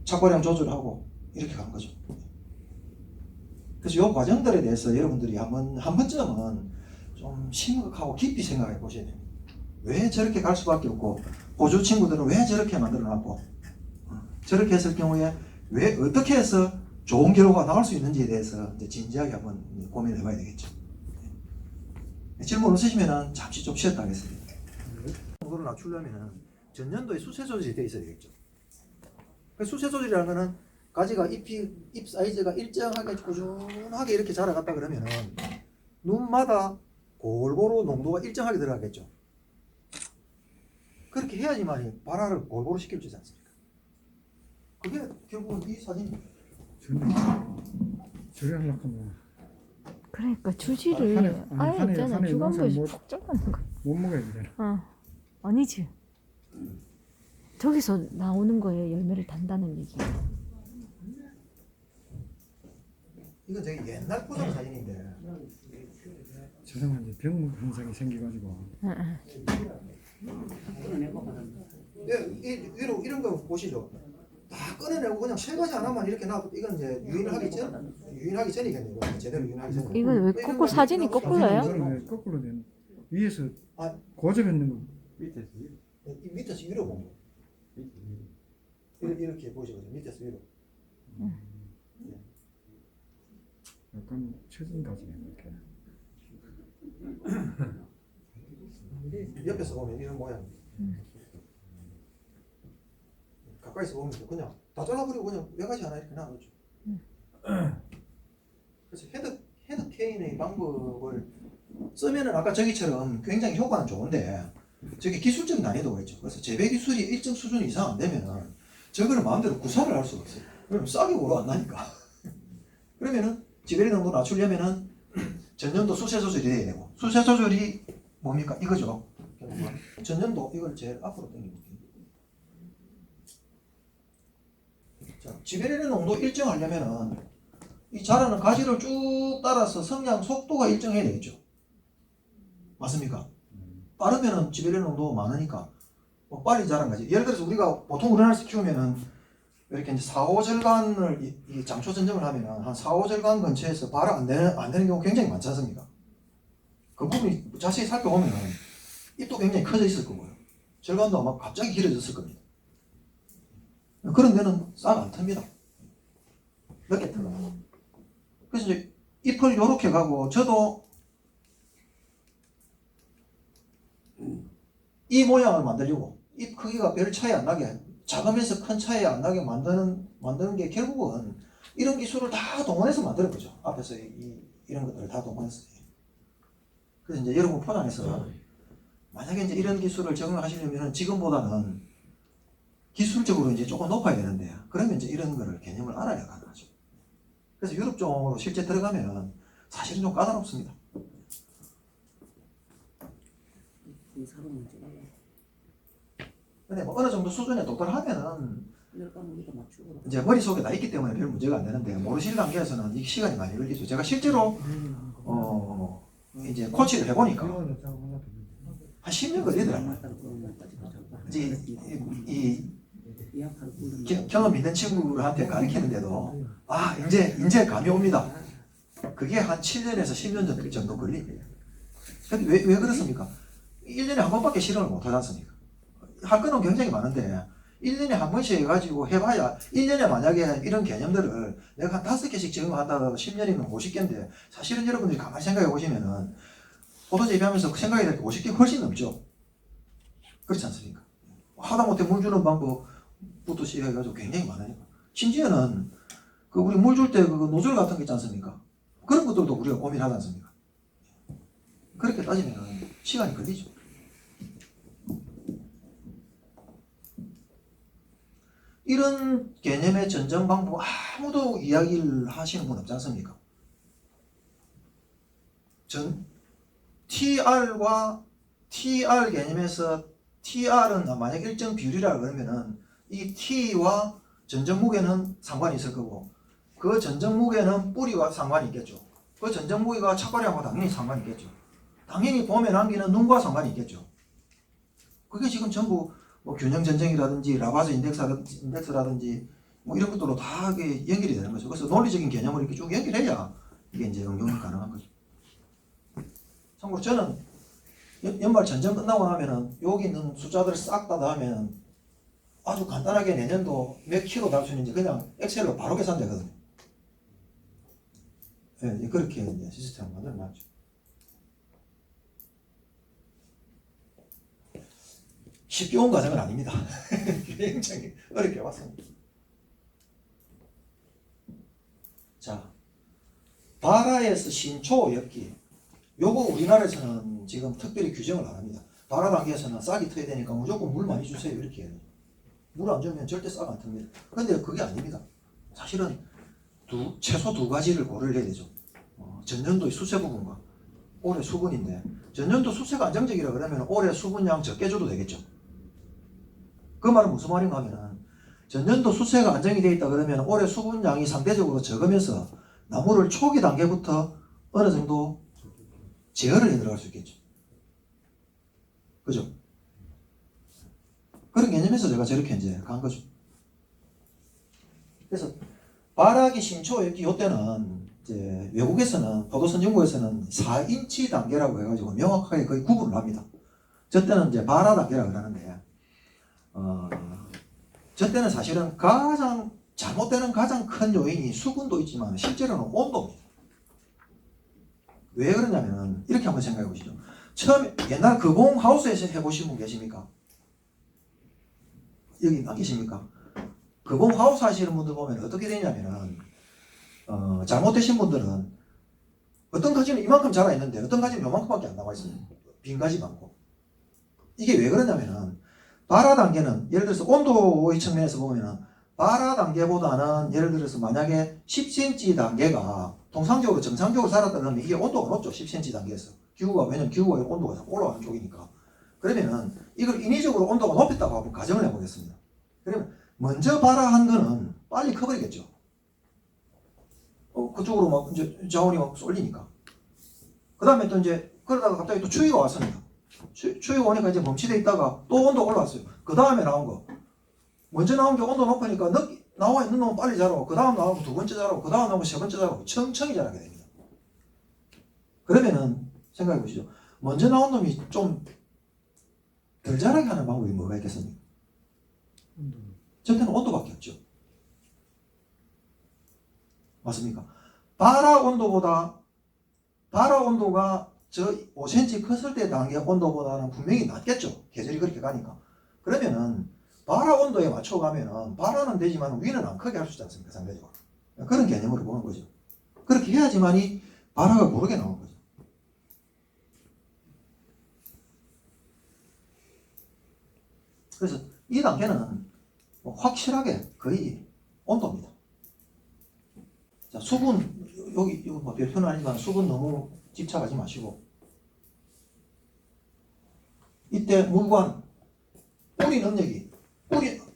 착과량 조절하고 이렇게 간 거죠. 그래서 이 과정들에 대해서 여러분들이 한 번쯤은 좀 심각하고 깊이 생각해 보셔야 됩니다. 왜 저렇게 갈 수밖에 없고 호주 친구들은 왜 저렇게 만들어 놨고 저렇게 했을 경우에 왜 어떻게 해서 좋은 결과가 나올 수 있는지에 대해서 이제 진지하게 한번 고민해 봐야 되겠죠. 질문 없으시면 잠시 좀 쉬었다 하겠습니다. 정도를 낮추려면 전년도에 수세 조절이 되어 있어야 되겠죠. 수세 조절이라는 거는 가지가 잎 사이즈가 일정하게 꾸준하게 이렇게 자라갔다 그러면은 눈마다 골고루 농도가 일정하게 들어가겠죠. 그렇게 해야지만 발화를 골고루 시킬 수 있지 않습니까? 그게 결국은 이 사진입니다. 저리 하려고 하면 그러니까 주지를 아예 있잖아. 주간부에 푹 잡아놓은 거. 못 먹어야 되잖아. 아니지. 저기서 나오는 거예요. 열매를 단다는 얘기. 이건 되게 옛날 포장 사진인데. 죄송한데 병 현상이 생겨가지고. 이런 거 보시죠. 다 꺼내내고 그냥 설거지 안 하면 이렇게 놔도 이건 이제 유인하기 전이겠네요. 제대로 유인하기 전. 이건 왜 거꾸로 사진이 거꾸로예요? 왜 거꾸로 된 위에서 고접했는 거 밑에서 위로 보면 이렇게 보시거든요. 밑에서 위로. 약간 처진다지네 이렇게. 옆에서 보면 이런 모양. 가까이서 보면 그냥 다 잘라버리고 그냥 외가지 하나 이렇게 놔두죠. 그래서 헤드 케인의 방법을 쓰면은 아까 저기처럼 굉장히 효과는 좋은데 저게 기술적인 난이도가 있죠. 그래서 재배 기술이 일정 수준 이상 안 되면은 저거를 마음대로 구사를 할 수가 없어요. 그러면 싹이 오로 안 나니까. 그러면은 지베리 농도 낮추려면은 전년도 수세 조절이 돼야 되고 수세 조절이 뭡니까? 이거죠. 전년도 이걸 제일 앞으로 당겨볼게요. 자, 지베레린 농도 일정하려면은 이 자라는 가지를 쭉 따라서 성장 속도가 일정해야 되겠죠. 맞습니까? 빠르면은 지베레린 농도 많으니까 뭐 빨리 자란 가지. 예를 들어서 우리가 보통 우리나라에서 키우면은 이렇게 이제 4, 5절간을 이 장초 전정을 하면은 한 4, 5절간 근처에서 바로 안 되는 경우 굉장히 많지 않습니까? 그 부분이 자세히 살펴보면은 잎도 굉장히 커져 있을 거고요. 절간도 아마 갑자기 길어졌을 겁니다. 그런 데는 싹 안 틉니다. 늦게 틀어요. 그래서 이제 잎을 요렇게 가고 저도 이 모양을 만들려고 잎 크기가 별 차이 안 나게 작으면서 큰 차이 안 나게 만드는 게 결국은 이런 기술을 다 동원해서 만드는 거죠. 앞에서 이런 것들을 다 동원해서. 그래서 이제 여러분 포장해서 만약에 이제 이런 기술을 적용하시려면 지금보다는 기술적으로 이제 조금 높아야 되는데 그러면 이제 이런 거를 개념을 알아야 가능하죠. 그래서 유럽종으로 실제 들어가면 사실은 좀 까다롭습니다. 근데 뭐 어느 정도 수준에 도달하면은 이제 머릿속에 다 있기 때문에 별 문제가 안 되는데 모르실 단계에서는 이 시간이 많이 걸리죠. 제가 실제로 이제 코치를 해보니까 한 10년 걸리더라고요. 이제 경험 있는 친구들한테 가르치는데도 아 이제 감이 옵니다. 그게 한 7년에서 10년 정도 걸립니다. 근데 왜 그렇습니까? 1년에 한 번밖에 실험을 못 하지 않습니까? 할 거는 굉장히 많은데 1년에 한 번씩 해가지고 해봐야 1년에 만약에 이런 개념들을 내가 한 5개씩 적용하다가 10년이면 50개인데 사실은 여러분들이 가만히 생각해 보시면은 포도 재배하면서 생각이 될 게 50개 훨씬 넘죠. 그렇지 않습니까? 하다못해 물 주는 방법부터 시작해가지고 굉장히 많으니까. 심지어는 그 우리 물 줄 때 그 노즐 같은 거 있지 않습니까? 그런 것들도 우리가 고민하지 않습니까? 그렇게 따지면 시간이 걸리죠. 이런 개념의 전정 방법 아무도 이야기를 하시는 분 없지 않습니까? TR과 TR 개념에서 TR은 만약 일정 비율이라 그러면은 이 T와 전정 무게는 상관이 있을 거고 그 전정 무게는 뿌리와 상관이 있겠죠. 그 전정 무게가 착과량과 당연히 상관이 있겠죠. 당연히 봄에 남기는 눈과 상관이 있겠죠. 그게 지금 전부 뭐 균형 전쟁이라든지 라바즈 인덱스라든지 뭐 이런 것들로 다 연결이 되는 거죠. 그래서 논리적인 개념을 이렇게 쭉 연결해야 이게 이제 응용이 가능한 거죠. 참고로 저는 연말 전쟁 끝나고 나면은 여기 있는 숫자들을 싹 다 넣으면 아주 간단하게 내년도 몇 킬로 달 수 있는지 그냥 엑셀로 바로 계산되거든요. 네, 그렇게 이제 시스템을 만들어 놨죠. 쉽게 온 과정은 아닙니다. 굉장히 어렵게 왔습니다. 자, 바라에서 신초 엽기. 요거 우리나라에서는 지금 특별히 규정을 안 합니다. 바라 단계에서는 싹이 트야 되니까 무조건 물 많이 주세요. 이렇게 해요. 물 안 주면 절대 싹 안 틉니다. 근데 그게 아닙니다. 사실은 최소 두 가지를 고려를 해야 되죠. 전년도의 수세 부분과 올해 수분인데 전년도 수세가 안정적이라 그러면 올해 수분량 적게 줘도 되겠죠. 그 말은 무슨 말인가 하면은 전년도 수세가 안정이 되어 있다 그러면 올해 수분량이 상대적으로 적으면서 나무를 초기 단계부터 어느 정도 제어를 해 들어갈 수 있겠죠. 그죠? 그런 개념에서 제가 저렇게 이제 간 거죠. 그래서 바라기 신초 여기 요때는 이제 외국에서는 포도선 연구에서는 4인치 단계라고 해가지고 명확하게 거의 구분을 합니다. 저 때는 이제 바라 단계라고 그러는데 저 때는 사실은 가장 잘못되는 가장 큰 요인이 수분도 있지만 실제로는 온도입니다. 왜 그러냐면은 이렇게 한번 생각해 보시죠. 처음에 옛날 거공하우스에서 해보신 분 계십니까? 여기 안 계십니까? 거공하우스 하시는 분들 보면 어떻게 되냐면은 잘못되신 분들은 어떤 가지는 이만큼 자라 있는데 어떤 가지는 요만큼밖에 안 나와 있어요. 빈 가지 많고. 이게 왜 그러냐면은 발화 단계는 예를 들어서 온도의 측면에서 보면은 발화 단계보다는 예를 들어서 만약에 10cm 단계가 통상적으로 정상적으로 자랐다 그러면 이게 온도가 높죠. 10cm 단계에서. 왜냐면 기후가 온도가 올라가는 쪽이니까. 그러면은 이걸 인위적으로 온도가 높였다고 한번 가정을 해보겠습니다. 그러면 먼저 발화한 거는 빨리 커버리겠죠. 그쪽으로 막 이제 자원이 막 쏠리니까. 그 다음에 또 이제 그러다가 갑자기 또 추위가 왔습니다. 추위가 오니까 이제 멈칫해 있다가 또 온도가 올라왔어요. 그 다음에 나온 거. 먼저 나온 게 온도 높으니까 나와 있는 놈은 빨리 자라고, 그 다음 나오면 두 번째 자라고, 그 다음 나오면 세 번째 자라고, 천천히 자라게 됩니다. 그러면은 생각해 보시죠. 먼저 나온 놈이 좀 덜 자라게 하는 방법이 뭐가 있겠습니까? 저때는 온도밖에 없죠. 맞습니까? 발화 온도가 저 5cm 컸을 때 단계 온도보다는 분명히 낮겠죠. 계절이 그렇게 가니까. 그러면은 발화 온도에 맞춰가면은 발화는 되지만 위는 안 크게 할 수 있지 않습니까? 상대적으로. 그런 개념으로 보는 거죠. 그렇게 해야지만이 발화가 고르게 나오는 거죠. 그래서 이 단계는 확실하게 거의 온도입니다. 자, 수분, 여기 뭐 별표는 아니지만 수분 너무 집착하지 마시고. 이때 물관, 뿌리 능력이,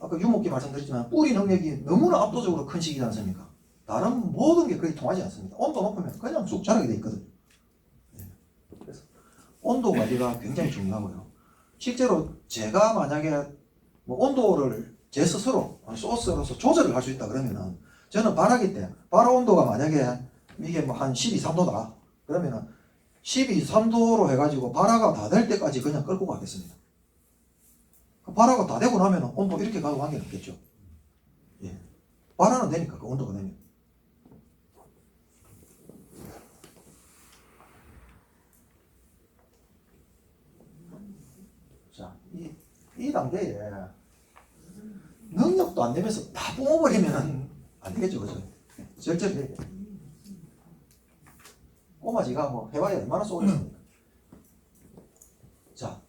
아까 유목기 말씀드렸지만 뿌리 능력이 너무나 압도적으로 큰 시기지 않습니까? 다른 모든 게 거의 통하지 않습니다. 온도 높으면 그냥 쑥 자라게 돼 있거든요. 그래서 온도 관리가 굉장히 중요하고요. 실제로 제가 만약에 뭐 온도를 제 스스로 소스로서 조절을 할 수 있다 그러면은 저는 발화기 때 발화 온도가 만약에 이게 뭐 한 12, 3도다 그러면은 12, 3도로 해가지고 발화가 다 될 때까지 그냥 끌고 가겠습니다. 발화가 다 되고 나면 온도 이렇게 가도 관계는 없겠죠. 예. 발화는 되니까 그 온도가 되면. 자, 이 단계에 능력도 안 되면서 다 뿜어버리면 안 되겠죠, 그죠? 절절히 꼬마지가 뭐 해봐야 얼마나 쏘겠습니까? 자,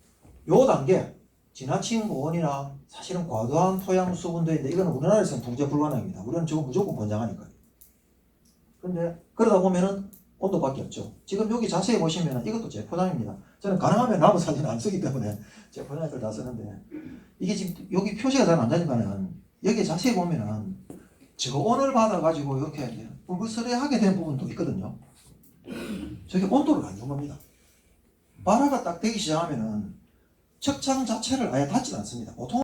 요 단계 지나친 고온이나 사실은 과도한 토양 수분도인데 이거는 우리나라에서는 통제 불가능입니다. 우리는 지금 무조건 권장하니까요. 근데 그러다 보면은 온도밖에 없죠. 지금 여기 자세히 보시면 이것도 제 포장입니다. 저는 가능하면 나무 사진 안 쓰기 때문에 제 포장을 다 쓰는데 이게 지금 여기 표시가 잘 안 되니까는 여기 자세히 보면은 저온을 받아가지고 이렇게 불그스레하게 된 부분도 있거든요. 저게 온도를 안 준 겁니다. 발화가 딱 되기 시작하면은 척창 자체를 아예 닫지 않습니다. 보통은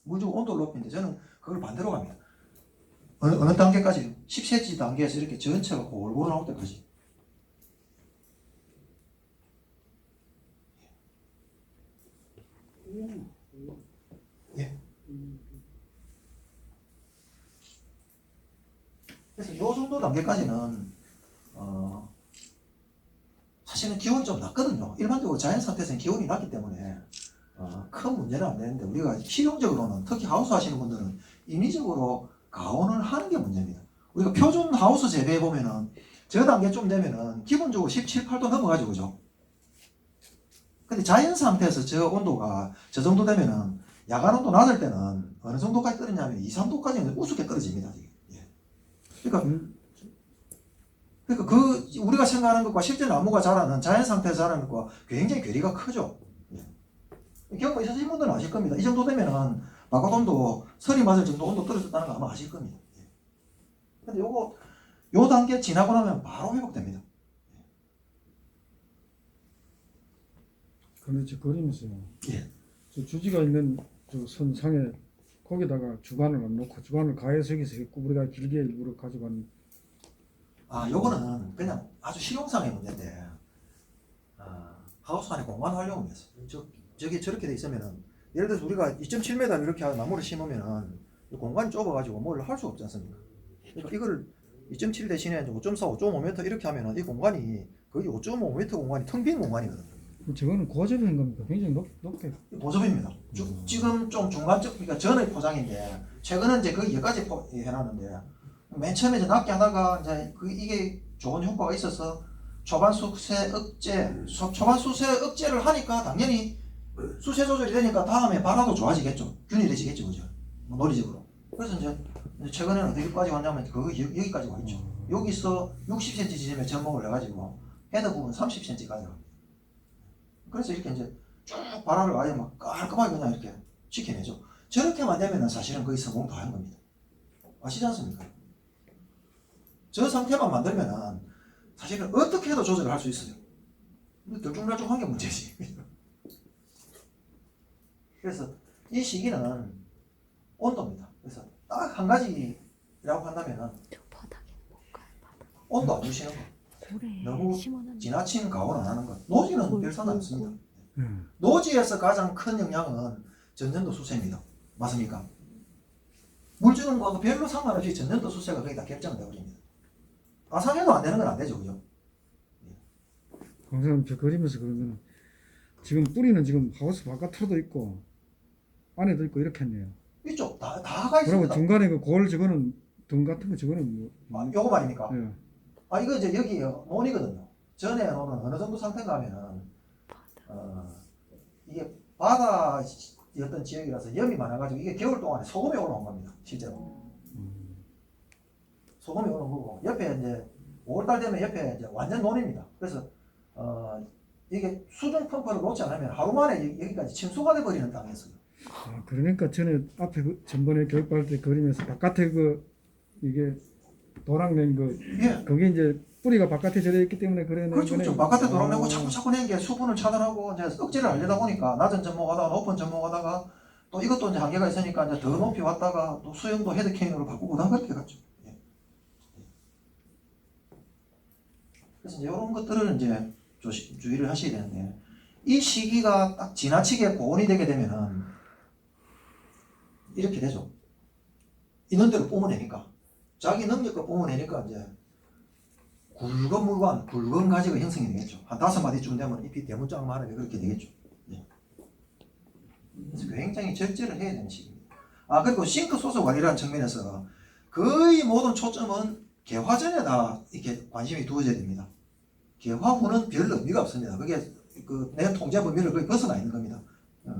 물 주고 온도를 높이는데 저는 그걸 반대로 갑니다. 어느 단계까지? 10cm 단계에서 이렇게 전체가 골고루 나올 때까지. 예. 그래서 이 정도 단계까지는 사실은 기온이 좀 낮거든요. 일반적으로 자연 상태에서는 기온이 낮기 때문에 큰 문제는 안 되는데 우리가 실용적으로는 특히 하우스 하시는 분들은 인위적으로 가온을 하는 게 문제입니다. 우리가 표준 하우스 재배해 보면은 저 단계쯤 되면은 기본적으로 17, 8도 넘어가죠, 그죠? 근데 자연 상태에서 저 온도가 저 정도 되면은 야간 온도 낮을 때는 어느 정도까지 떨어지냐면 2, 3도까지는 우습게 떨어집니다. 예. 그러니까 그 우리가 생각하는 것과 실제 나무가 자라는 자연 상태에서 자라는 것과 굉장히 괴리가 크죠. 예. 경험 있으신 분들은 아실 겁니다. 이 정도 되면은 바깥 온도 설이 맞을 정도 온도 떨어졌다는 거 아마 아실 겁니다. 예. 근데 요 단계 지나고 나면 바로 회복됩니다. 그런데 저 그림에서요. 예. 저 주지가 있는 저 선상에 거기다가 주관을 안 놓고 주관을 가해석에서 했고 우리가 길게 일부러 가져간. 요거는 그냥 아주 실용상의 문제인데 하우스 안에 공간 활용을 위해서 저게 저렇게 돼 있으면은 예를 들어서 우리가 2.7m 이렇게 나무를 심으면은 공간이 좁아가지고 뭘 할 수 없지 않습니까? 그러니까 이거를 2.7 대신에 5.4, 5.5m 이렇게 하면은 이 공간이 거의 5.5m 공간이 텅 빈 공간이거든요. 저거는 고접인 겁니까? 굉장히 높게. 보조입니다. 지금 좀 중간적, 그러니까 전의 포장인데 최근에 이제 거의 여기까지 해놨는데 맨 처음에 이제 낮게 하다가 이제 이게 좋은 효과가 있어서 초반 수세 억제를 하니까 당연히 수세 조절이 되니까 다음에 발화도 좋아지겠죠. 균일해지겠죠, 그죠? 논리적으로. 그래서 이제 최근에는 어디까지 왔냐면 여기까지 와 있죠. 여기서 60cm 지점에 접목을 해가지고 헤더 부분 30cm까지 갑니다. 그래서 이렇게 이제 쭉 발화를 아예 막 깔끔하게 그냥 이렇게 지켜내죠. 저렇게만 되면은 사실은 거의 성공 다 한 겁니다. 아시지 않습니까? 저 상태만 만들면은 사실은 어떻게 해도 조절을 할 수 있어요. 들쭉날쭉한 게 문제지. 그래서 이 시기는 온도입니다. 그래서 딱 한 가지라고 한다면은 저 바닥에 못 가요. 바닥. 온도 안 주시는 거. 고래 너무 심어놨는데. 지나친 가온 안 하는 것. 노지는 별 상관 없습니다. 음. 노지에서 가장 큰 영향은 전년도 수세입니다. 맞습니까? 물 주는 거하고 별로 상관없이 전년도 수세가 거의 다 결정을 되어버립니다. 아상해도 안 되는 건 안 되죠, 그죠? 강사님 저 그리면서 그러면 지금 뿌리는 지금 하우스 바깥으로도 있고 안에도 있고 이렇게 했네요. 이쪽 다가 그리고 있습니다. 중간에 그 골 저거는 등 같은 거 저거는 뭐? 아, 요거 말입니까? 예. 아, 이거 이제 여기 논이거든요. 전에 논은 어느 정도 상태인가 하면은 이게 바다였던 지역이라서 염이 많아가지고 이게 겨울 동안에 소금이 올라온 겁니다. 실제로. 소금이 올라온 거고 옆에 이제 5월달 되면 옆에 이제 완전 논입니다. 그래서 이게 수중 펌프를 놓지 않으면 하루 만에 여기까지 침수가 돼버리는 땅이었어요. 아, 그러니까 전에 앞에 그 전번에 교육받을 때 그리면서 바깥에 그 이게 도랑낸 그 예. 그게 이제 뿌리가 바깥에 절여 있기 때문에 그래. 그렇죠, 그렇죠. 바깥에 돌아내고 자꾸 낸 게 수분을 차단하고 이제 억제를 하려다 보니까 낮은 접목하다가 높은 접목하다가 또 이것도 이제 한계가 있으니까 이제 더 높이 왔다가 또 수영도 헤드케인으로 바꾸고 난 그렇게 갔죠. 예. 그래서 이제 이런 것들을 이제 주의를 하셔야 되는데 이 시기가 딱 지나치게 고온이 되게 되면은 이렇게 되죠. 있는 대로 뿜어내니까 자기 능력껏 뿜어내니까 이제 굵은 물관, 굵은 가지가 형성이 되겠죠. 한 5마디쯤 되면 잎이 대문짝만하게 그렇게 되겠죠. 네. 그래서 굉장히 절제를 해야 되는 시기입니다. 아, 그리고 싱크 소스 관리라는 측면에서 거의 모든 초점은 개화전에다 이렇게 관심이 두어져야 됩니다. 개화 후는 별 의미가 없습니다. 그게 내 통제 범위를 거의 벗어나 있는 겁니다.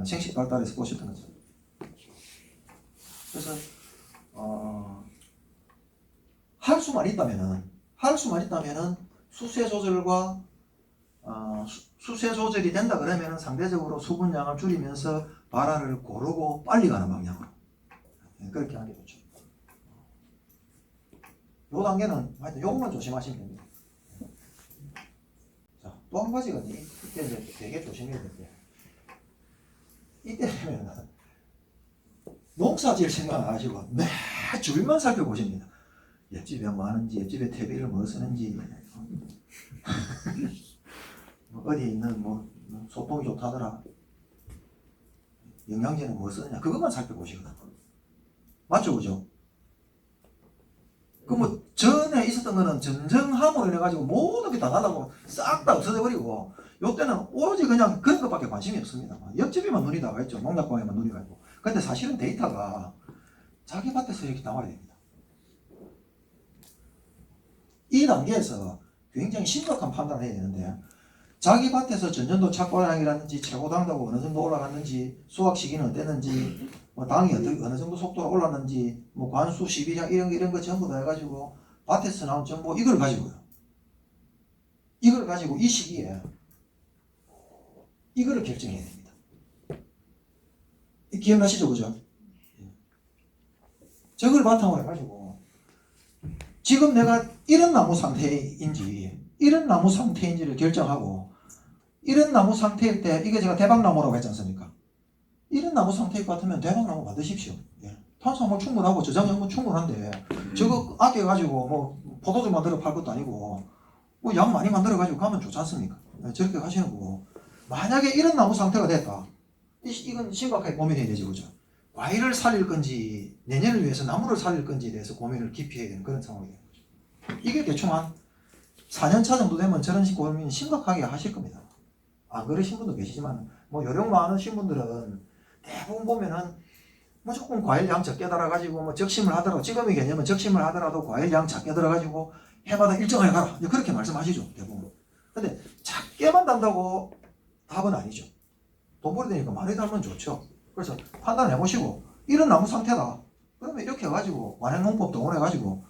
생식 발달에서 보셨던 것처럼. 그래서 할 수만 있다면은 수세 조절과 수세 조절이 된다 그러면은 상대적으로 수분량을 줄이면서 발화를 고르고 빨리 가는 방향으로 그렇게 하는 게 좋죠. 요 단계는 하여튼 요것만 조심하시면 됩니다. 자, 또 한 가지가 이때 이제 되게 조심해야 될 게 이때 되면은 농사지을 생각 안 하시고 매 주변만 살펴보십니다. 옆집에 뭐 하는지, 옆집에 TV를 뭐 쓰는지, 뭐 어디에 있는 뭐 소통이 좋다더라, 영양제는 뭐 쓰느냐, 그것만 살펴보시거든. 맞죠, 그죠? 그 뭐 전에 있었던 거는 전정함으로 인해가지고 모든 게 다 나가고 싹 다 없어져버리고 요때는 오로지 그냥 그런 것밖에 관심이 없습니다. 옆집에만 눈이 나가 있죠. 농약방에만 눈이 가 있고. 근데 사실은 데이터가 자기 밭에서 이렇게 나와야 됩니다. 이 단계에서 굉장히 심각한 판단을 해야 되는데 자기 밭에서 전년도 착과량이라든지 최고 당도가 어느 정도 올라갔는지 수확 시기는 어땠는지 뭐 당이 어느 정도 속도로 올랐는지 뭐 관수 시비량 이런 거 전부 다 해가지고 밭에서 나온 정보 이걸 가지고요. 이걸 가지고 이 시기에 이거를 결정해야 됩니다. 기억나시죠, 그죠? 저걸 바탕으로 해가지고 지금 내가 이런 나무 상태인지 이런 나무 상태인지를 결정하고 이런 나무 상태일 때 이게 제가 대박나무라고 했지 않습니까? 이런 나무 상태일 것 같으면 대박나무 만드십시오. 예. 탄수화물 충분하고 저장량은 충분한데 저거 아껴가지고 뭐 포도주 만들어 팔 것도 아니고 뭐 양 많이 만들어 가지고 가면 좋지 않습니까? 예, 저렇게 하시는 거고 만약에 이런 나무 상태가 됐다 이건 심각하게 고민해야 되죠, 그죠? 과일을 살릴 건지 내년을 위해서 나무를 살릴 건지에 대해서 고민을 깊이 해야 되는 그런 상황이 되는 거죠. 이게 대충 한 4년차 정도 되면 저런 고민 심각하게 하실 겁니다. 안 그러신 분도 계시지만 뭐 요령 많으신 분들은 대부분 보면은 무조건 과일 양 적게 달아가지고 뭐 적심을 하더라도 지금의 개념은 적심을 하더라도 과일 양 작게 들어가지고 해마다 일정하게 가라 그렇게 말씀하시죠 대부분. 근데 작게만 단다고 답은 아니죠. 돈 벌이 되니까 많이 달면 좋죠. 그래서 판단해 보시고 이런 나무 상태다. 그러면 이렇게 해가지고 완행농법 동원해가지고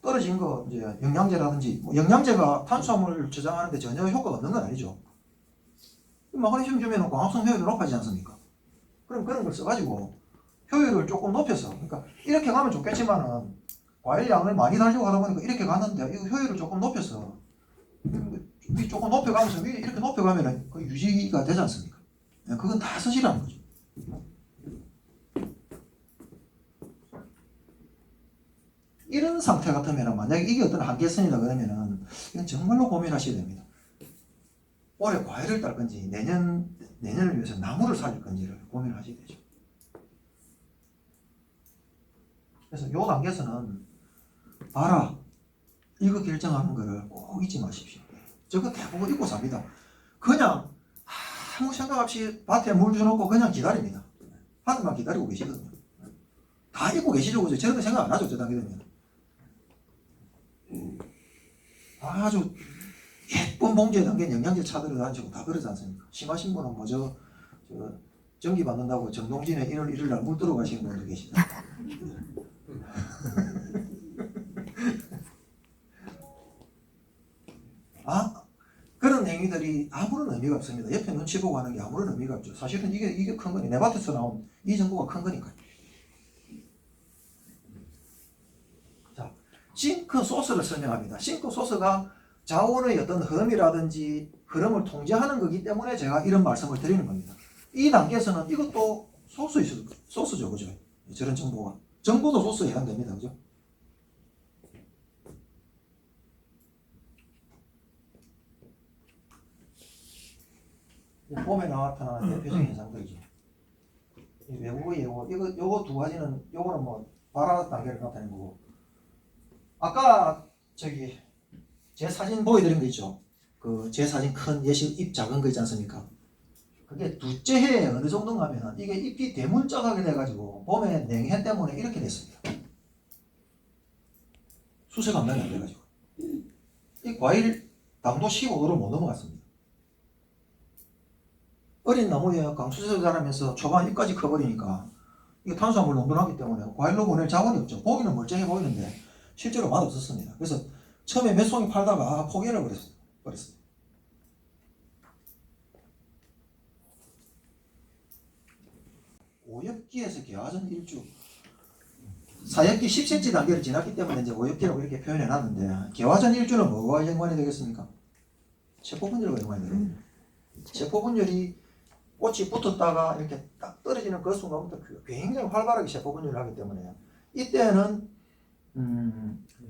떨어진 거 이제 영양제라든지 뭐 영양제가 탄수화물을 저장하는데 전혀 효과가 없는 건 아니죠. 마그네슘 주면 광합성 효율이 높아지지 않습니까? 그럼 그런 걸 써가지고 효율을 조금 높여서 그러니까 이렇게 가면 좋겠지만은 과일 양을 많이 달려고 하다 보니까 이렇게 갔는데 이거 효율을 조금 높여서 조금 높여가면서 이렇게 높여가면은 그 유지가 되지 않습니까? 그건 다 서시라는 거죠. 이런 상태 같으면 만약에 이게 어떤 한계선이다 그러면은 이건 정말로 고민하셔야 됩니다. 올해 과일을 딸 건지 내년을 위해서 나무를 살릴 건지를 고민하셔야 되죠. 그래서 요 단계에서는 봐라 이거 결정하는 거를 꼭 잊지 마십시오. 저거 대부분 잊고 삽니다. 그냥 아무 생각 없이 밭에 물 주놓고 그냥 기다립니다. 하늘만 기다리고 계시거든요. 다 잊고 계시죠. 그죠? 저런 거 생각 안 하죠. 저 단계 되면. 아주 예쁜 봉지에 담긴 영양제 차들을 다니시고 다 그러지 않습니까? 심하신 분은 뭐 저 전기 받는다고 정동진에 1월 1일 날 물 들어가시는 분도 계시다. 그런 행위들이 아무런 의미가 없습니다. 옆에 눈치 보고 하는 게 아무런 의미가 없죠. 사실은 이게 큰 거니. 내 밭에서 나온 이 정보가 큰 거니까요. 자, 싱크 소스를 설명합니다. 싱크 소스가 자원의 어떤 흐름이라든지 흐름을 통제하는 거기 때문에 제가 이런 말씀을 드리는 겁니다. 이 단계에서는 이것도 소스죠. 그죠? 저런 정보도 소스에 해당됩니다. 그죠? 봄에 나타나는 대표적인 현상들이죠. 이 외국의 예고, 요거 두 가지는, 요거는 뭐, 발화 단계를 나타내는 거고. 아까, 제 사진 보여드린 거 있죠? 제 사진 큰 예시 잎 작은 거 있지 않습니까? 그게 둘째 해에 어느 정도인가 하면, 이게 잎이 대물쩍하게 돼가지고, 봄에 냉해 때문에 이렇게 됐습니다. 수세 감당이 안 돼가지고. 이 과일 당도 15도를 못 넘어갔습니다. 어린 나무에 강수세를 자라면서 초반 잎까지 커버리니까 이게 탄수화물 농도나기 때문에 과일로 보낼 자원이 없죠. 보기는 멀쩡해 보이는데 실제로 맛없었습니다. 그래서 처음에 몇 송이 팔다가 포기를 버렸어요. 오엽기에서 개화전 일주 사엽기 10cm 단계를 지났기 때문에 이제 오엽기라고 이렇게 표현해 놨는데 개화전 일주는 뭐가 연관이 되겠습니까? 세포분열과 연관이 되거든요. 세포분열이 꽃이 붙었다가 이렇게 딱 떨어지는 그 순간부터 굉장히 활발하게 세포분열을 하기 때문에 이때는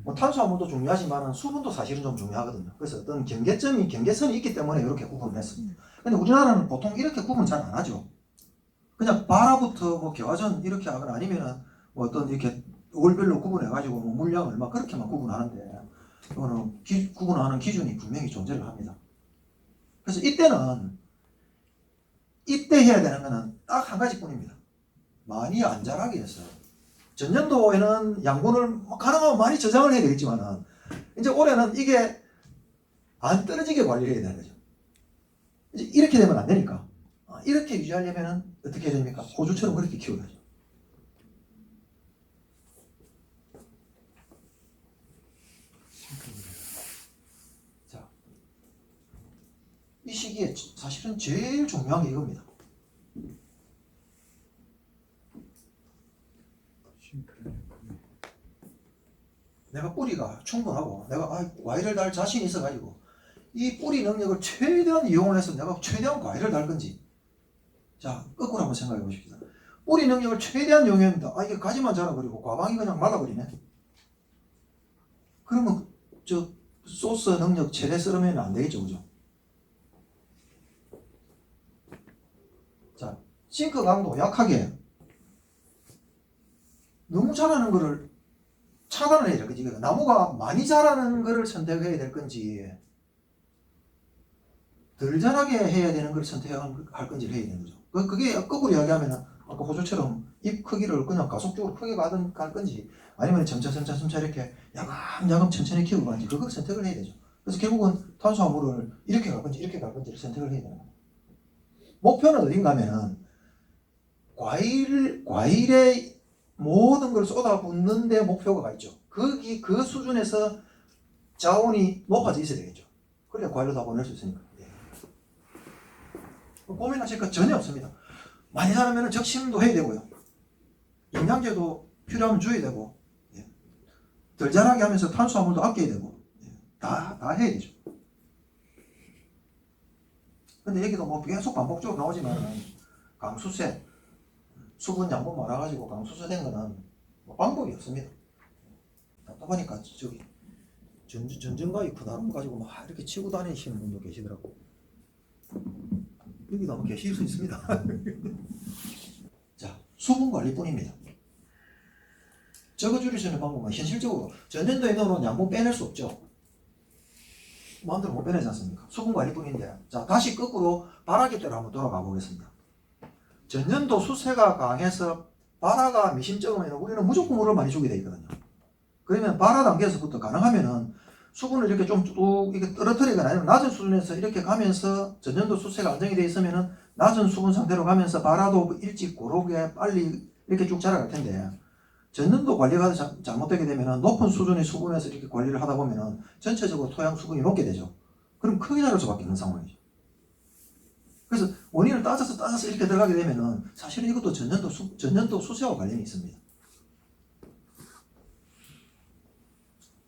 뭐 탄수화물도 중요하지만 수분도 사실은 좀 중요하거든요. 그래서 어떤 경계선이 있기 때문에 이렇게 구분을 했습니다. 근데 우리나라는 보통 이렇게 구분 잘 안 하죠. 그냥 발화부터 뭐 개화전 이렇게 하거나 아니면은 뭐 어떤 이렇게 월별로 구분해가지고 뭐 물량 얼마 그렇게만 구분하는데 이거는 구분하는 기준이 분명히 존재를 합니다. 그래서 이때 해야 되는 거는 딱 한 가지뿐입니다. 많이 안 자라게 해서 전년도에는 양분을 가능하면 많이 저장을 해야 되겠지만 이제 올해는 이게 안 떨어지게 관리를 해야 되는 거죠. 이제 이렇게 되면 안 되니까 이렇게 유지하려면 어떻게 해야 됩니까? 호주처럼 그렇게 키워야죠. 자, 이 시기에 사실은 제일 중요한 게 이겁니다. 내가 뿌리가 충분하고 내가 과일을 달 자신이 있어가지고 이 뿌리 능력을 최대한 이용을 해서 내가 최대한 과일을 달 건지. 자, 거꾸로 한번 생각해 보십시다. 뿌리 능력을 최대한 이용했는데 이게 가지만 자라버리고 과방이 그냥 말라버리네. 그러면 저 소스 능력 최대 썰으면 안 되겠죠. 그죠? 자, 싱크 강도 약하게 너무 나무 자라는 거를 차단을 해야 될 건지, 나무가 많이 자라는 거를 선택해야 될 건지, 덜 자라게 해야 되는 걸 선택할 건지를 해야 되는 거죠. 그게 거꾸로 이야기하면 아까 호주처럼 잎 크기를 그냥 가속적으로 크게 갈 건지, 아니면 점차 이렇게 야금야금 천천히 키우고 가는지, 그걸 선택을 해야 되죠. 그래서 결국은 탄수화물을 이렇게 갈 건지 이렇게 갈 건지를 선택을 해야 되는 거예요. 목표는 어딘가 하면은 과일에 모든 걸 쏟아붓는 데 목표가 가 있죠. 그 수준에서 자원이 높아져 있어야 되겠죠. 그래야 과일로 다 보낼 수 있으니까. 예. 고민하실 거 전혀 없습니다. 많이 자라면 적심도 해야 되고요. 영양제도 필요하면 줘야 되고, 예. 덜 자라게 하면서 탄수화물도 아껴야 되고, 예. 다 해야 되죠. 근데 여기도 뭐 계속 반복적으로 나오지만 강수세, 수분 양분 많아가지고 강수세 된 거는 뭐 방법이 없습니다. 답답하니까 저기 전전가위 크다름 가지고 막 이렇게 치고 다니시는 분도 계시더라고. 여기도 아마 계실 수 있습니다. 자, 수분 관리뿐입니다. 적어 줄일 수 있는 방법은 현실적으로 전년도에 넣어놓은 양분 빼낼 수 없죠. 마음대로 못 빼내지 않습니까? 수분 관리뿐인데, 자, 다시 거꾸로 발화기 때로 한번 돌아가 보겠습니다. 전년도 수세가 강해서 발화가 미심쩍으면 우리는 무조건 물을 많이 주게 돼 있거든요. 그러면 발화 단계에서부터 가능하면은 수분을 이렇게 좀 쭉 이렇게 떨어뜨리거나 아니면 낮은 수준에서 이렇게 가면서 전년도 수세가 안정이 돼 있으면은 낮은 수분 상태로 가면서 발화도 일찍 고르게 빨리 이렇게 쭉 자라갈 텐데, 전년도 관리가 잘못되게 되면은 높은 수준의 수분에서 이렇게 관리를 하다 보면은 전체적으로 토양 수분이 높게 되죠. 그럼 크게 자랄 수밖에 없는 상황이죠. 그래서 원인을 따져서 이렇게 들어가게 되면은 사실은 이것도 전년도 수세와 관련이 있습니다.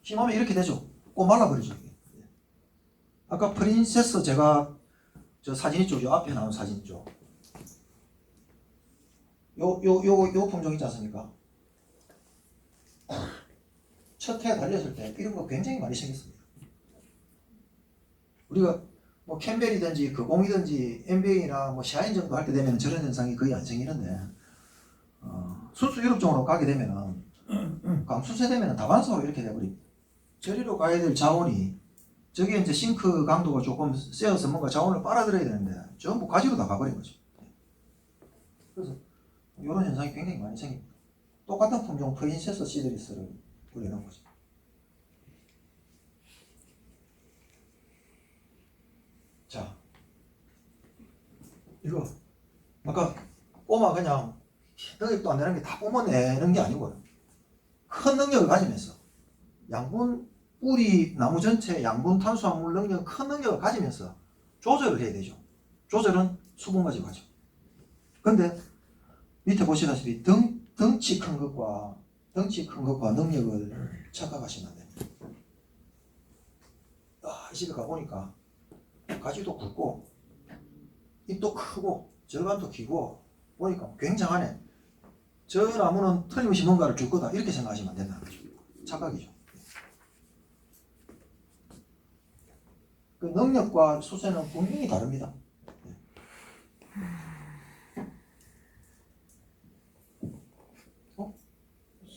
심하면 이렇게 되죠. 꼭 말라버리죠. 아까 프린세스 제가 저 사진 있죠. 요 앞에 나온 사진 있죠. 요 품종 있지 않습니까? 첫 해 달렸을 때 이런 거 굉장히 많이 생겼습니다. 우리가 뭐 캠벨이든지 거공이든지 NBA나 뭐 샤인 정도 할 때 되면 저런 현상이 거의 안 생기는데, 순수 유럽종으로 가게 되면은 강수세 되면은 다반사로 이렇게 돼버립니다. 저리로 가야 될 자원이 저게 이제 싱크 강도가 조금 세어서 뭔가 자원을 빨아들여야 되는데 전부 가지로 다 가버린 거죠. 그래서 이런 현상이 굉장히 많이 생깁니다. 똑같은 품종 프린세스 시드리스를 뿌리는 거죠. 자, 이거 아까 꼬마 그냥 능력도 안 되는 게 다 뿜어내는 게 아니고요. 큰 능력을 가지면서 양분 뿌리 나무 전체 양분 탄수화물 능력 큰 능력을 가지면서 조절을 해야 되죠. 조절은 수분 가지고 하죠. 근데 밑에 보시다시피 덩치 큰 것과 능력을 착각하시면 안 됩니다. 이 집에 가보니까 가지도 굵고 잎도 크고 절반도 기고 보니까 굉장하네. 저 나무는 틀림없이 뭔가를 줄 거다 이렇게 생각하시면 안 된다는 거죠. 착각이죠. 그 능력과 수세는 분명히 다릅니다.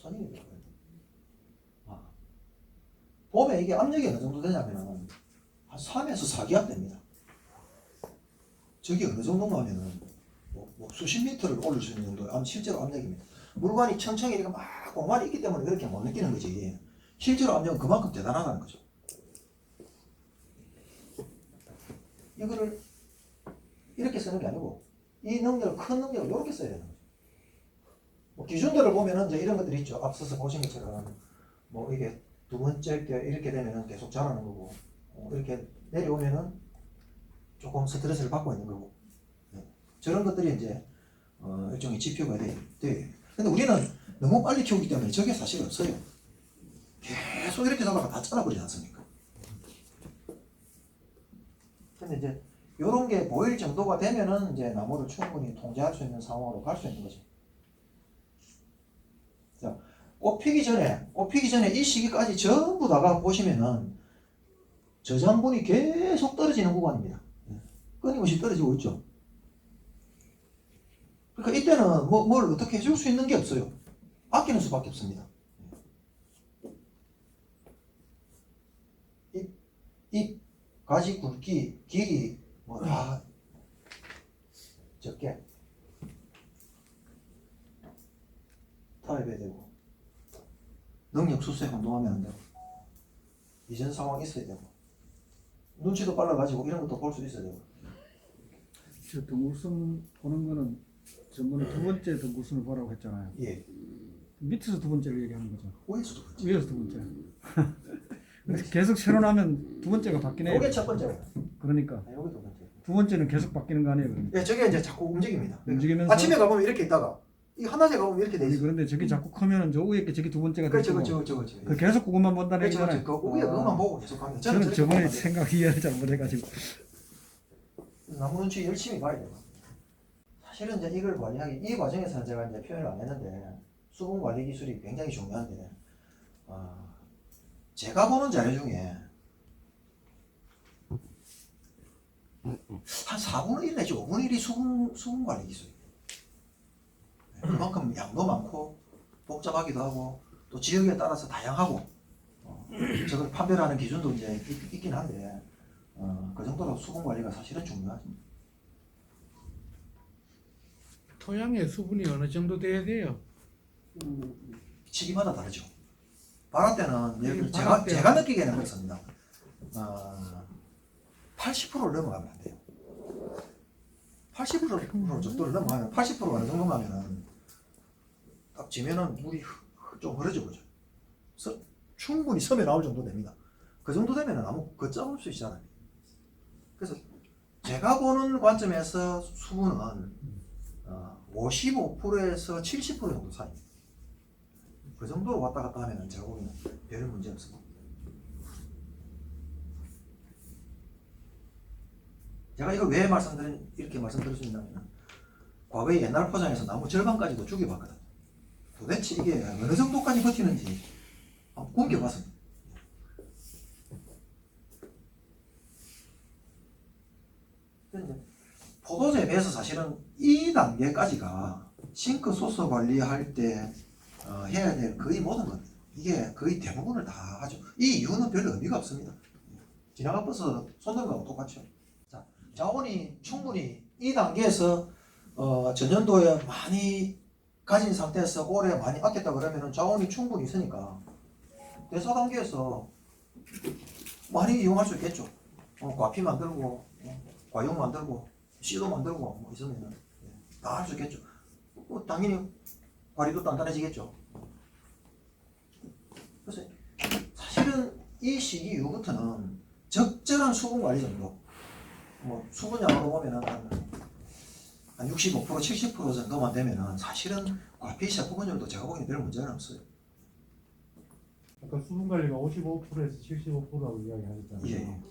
선이 봄에 이게 압력이 어느 정도 되냐면 한 3에서 4기압 됩니다. 저게 어느 정도가 하면은 뭐 수십 미터를 올릴 수 있는 정도의 실제로 압력입니다. 물관이 청청이 이렇게 막 공간이 있기 때문에 그렇게 못 느끼는 거지, 실제로 압력은 그만큼 대단하다는 거죠. 이거를 이렇게 쓰는 게 아니고 이 능력을 큰 능력을 이렇게 써야 되는 거죠. 뭐 기준들을 보면은 이제 이런 것들이 있죠. 앞서서 보신 것처럼 뭐 이게 두 번째 때 이렇게 되면은 계속 자라는 거고, 이렇게 내려오면은 조금 스트레스를 받고 있는 거고, 저런 것들이 이제 일종의 지표가 돼. 근데 우리는 너무 빨리 키우기 때문에 저게 사실 없어요. 계속 이렇게 자라가 다 잘라버리지 않습니까? 근데 이제 요런 게 보일 정도가 되면은 이제 나무를 충분히 통제할 수 있는 상황으로 갈 수 있는 거죠. 자, 꽃 피기 전에 이 시기까지 전부 다가 보시면은 저장분이 계속 떨어지는 구간입니다. 끊임없이 떨어지고 있죠. 그러니까 이때는 뭘 어떻게 해줄 수 있는 게 없어요. 아끼는 수밖에 없습니다. 잎, 가지, 굵기, 길이 뭐 다 적게 타입해야 되고 능력 수수에 혼동하면 안 되고 이전 상황 있어야 되고 눈치도 빨라가지고 이런 것도 볼 수 있어야 되고. 저 동물성 보는 거는 전번에 두 번째 동물성을 보라고 했잖아요. 예. 밑에서 두 번째를 얘기하는 거죠. 위에서도 그렇지. 위에서 두 번째. 그래서 계속 새로 나면 두 번째가 바뀌네요. 요게 첫 번째예요. 그러니까 요게 두 번째. 두 번째는 계속 바뀌는 거 아니에요? 그러면? 예, 저게 이제 자꾸 움직입니다. 움직이면서 아침에 가보면 이렇게 있다가 이 하나에 가보면 이렇게 돼 아니, 있어. 그런데 저게 자꾸 커면은 저 위에 게 저게 두 번째가 그렇죠, 되고 그렇죠. 그 계속 그것만 본다는 그렇죠, 얘기잖아요. 그렇죠. 그 위에 그것만 보고 계속 갑니다. 저는 저렇게 저번에 보면 안 돼요. 생각 이해를 잘못해가지고 나무 눈치 열심히 봐야 돼요. 사실은 이제 이걸 관리하기 이 과정에서는 제가 이제 표현을 안 했는데 수분 관리 기술이 굉장히 중요한데 제가 보는 자료 중에 한 4분의 1 내지 5분의 1이 수분 관리 기술이에요. 그만큼 양도 많고 복잡하기도 하고 또 지역에 따라서 다양하고 저걸 판별하는 기준도 이제 있긴 한데 그 정도로 수분 관리가 사실은 중요하죠. 토양의 수분이 어느 정도 돼야 돼요? 시기마다 다르죠. 발화 때는 예를 들어 발화 때는- 제가 느끼기에는 그렇습니다. 80%를 넘어가면 안 돼요. 80% 정도를 넘어가면 80%가 어느 정도 가면은 딱 지면은 물이 좀 흐려져 보죠. 충분히 섬에 나올 정도 됩니다. 그 정도 되면은 아무 걷잡을 수 있잖아요. 그래서 제가 보는 관점에서 수분은 55%에서 70% 정도 사이입니다. 그 정도로 왔다 갔다 하면 제가 보기에는 별 문제 없습니다. 제가 이걸 왜 이렇게 말씀드릴 수 있냐면 과거에 옛날 포장에서 나무 절반까지도 죽여봤거든요. 도대체 이게 어느 정도까지 버티는지 한번 굶겨봤습니다. 근데 포도재배에서 사실은 이 단계까지가 싱크 소스 관리할 때 해야 될 거의 모든 겁니다. 이게 거의 대부분을 다 하죠. 이 이유는 별 의미가 없습니다. 지나가 버스 손드는 거하고 똑같죠. 자, 자원이 충분히 이 단계에서 전년도에 많이 가진 상태에서 올해 많이 아꼈다 그러면 자원이 충분히 있으니까 대사 단계에서 많이 이용할 수 있겠죠. 과피 만들고 과육 만들고 씨도 만들고 뭐 있으면 다 할 수 있겠죠. 당연히 관리도 단단해지겠죠. 그래서 사실은 이 시기 이후부터는 적절한 수분 관리 정도, 뭐 수분량으로 보면은 한 65%, 70% 정도만 되면은 사실은 과피 세포분열도 제가 보기에는 별 문제는 없어요. 아까 수분 관리가 55%에서 75%라고 이야기하셨잖아요. 예.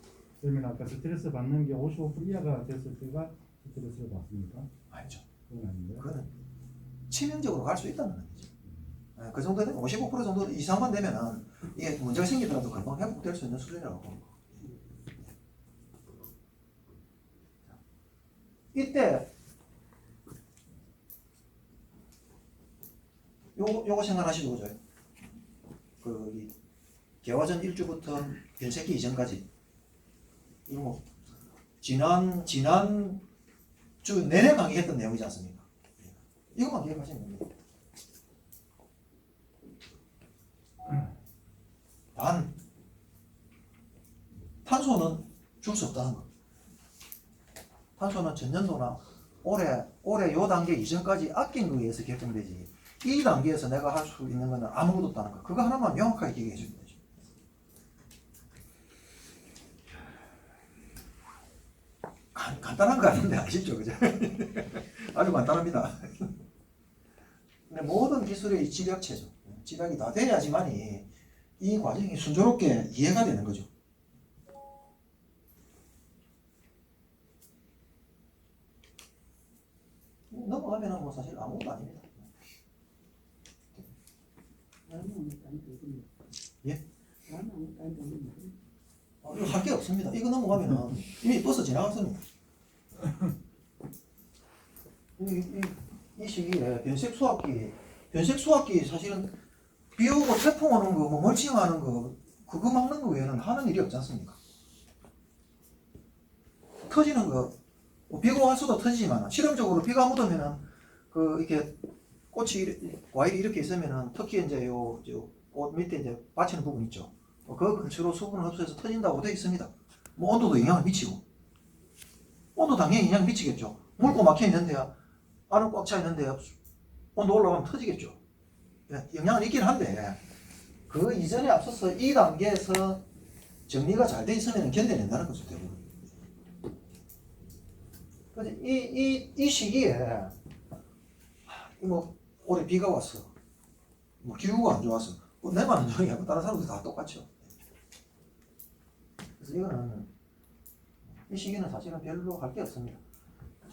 그러면 아까 스트레스 받는 게 55% 이하가 됐을 때가 스트레스를 받습니까? 아니죠. 그건 아닌데요. 그거는 치명적으로 갈 수 있다는 얘기죠. 그 정도 되면 55% 정도 이상만 되면은 이게 문제가 생기더라도 금방 회복될 수 있는 수준이라고 봅니다. 이때 요거 생각하시죠, 그죠? 이 개화전 1주부터 변색기 이전까지 이거 뭐 지난 주 내내 강의했던 내용이지 않습니까? 이것만 기억하시면 됩니다. 단 탄소는 줄 수 없다는 거. 탄소는 전년도나 올해 요 단계 이전까지 아낀 거에 의해서 결정되지 이 단계에서 내가 할 수 있는 거는 아무것도 없다는 거. 그거 하나만 명확하게 기억해 주면 되죠. 간단한 거 같은데 아시죠? 그죠? 아주 간단합니다. 근데 모든 기술의 이 집약체죠. 집약이 다 돼야지만이 이 과정이 순조롭게 이해가 되는 거죠. 넘어가면 뭐 사실 아무것도 아닙니다. 예? 이거 할 게 없습니다. 이거 넘어가면 이미 버스 지나갔습니다. 이 시기에 변색 수확기 변색 수확기 사실은 비 오고 태풍 오는 거, 뭐 멀칭하는 거, 그거 막는 거 외에는 하는 일이 없지 않습니까? 터지는 거, 뭐 비가 올 수도 터지지만 실험적으로 비가 묻으면은 그 이렇게 과일이 이렇게 있으면은 특히 이제 꽃 밑에 이제 받치는 부분 있죠. 그 근처로 수분을 흡수해서 터진다고 되어 있습니다. 뭐 온도도 영향을 미치고, 온도 당연히 영향을 미치겠죠. 물고 막혀 있는데 안은 꽉 차 있는데 온도 올라가면 터지겠죠. 영향은 있긴 한데 그 이전에 앞서서 이 단계에서 정리가 잘 돼 있으면 견뎌낸다는 거죠, 대부분. 이 시기에 뭐 올해 비가 왔어, 뭐 기후가 안 좋았어, 뭐 내만 안 좋은 게 아니고 다른 사람들 다 똑같죠. 그래서 이거는 이 시기는 사실은 별로 할 게 없습니다.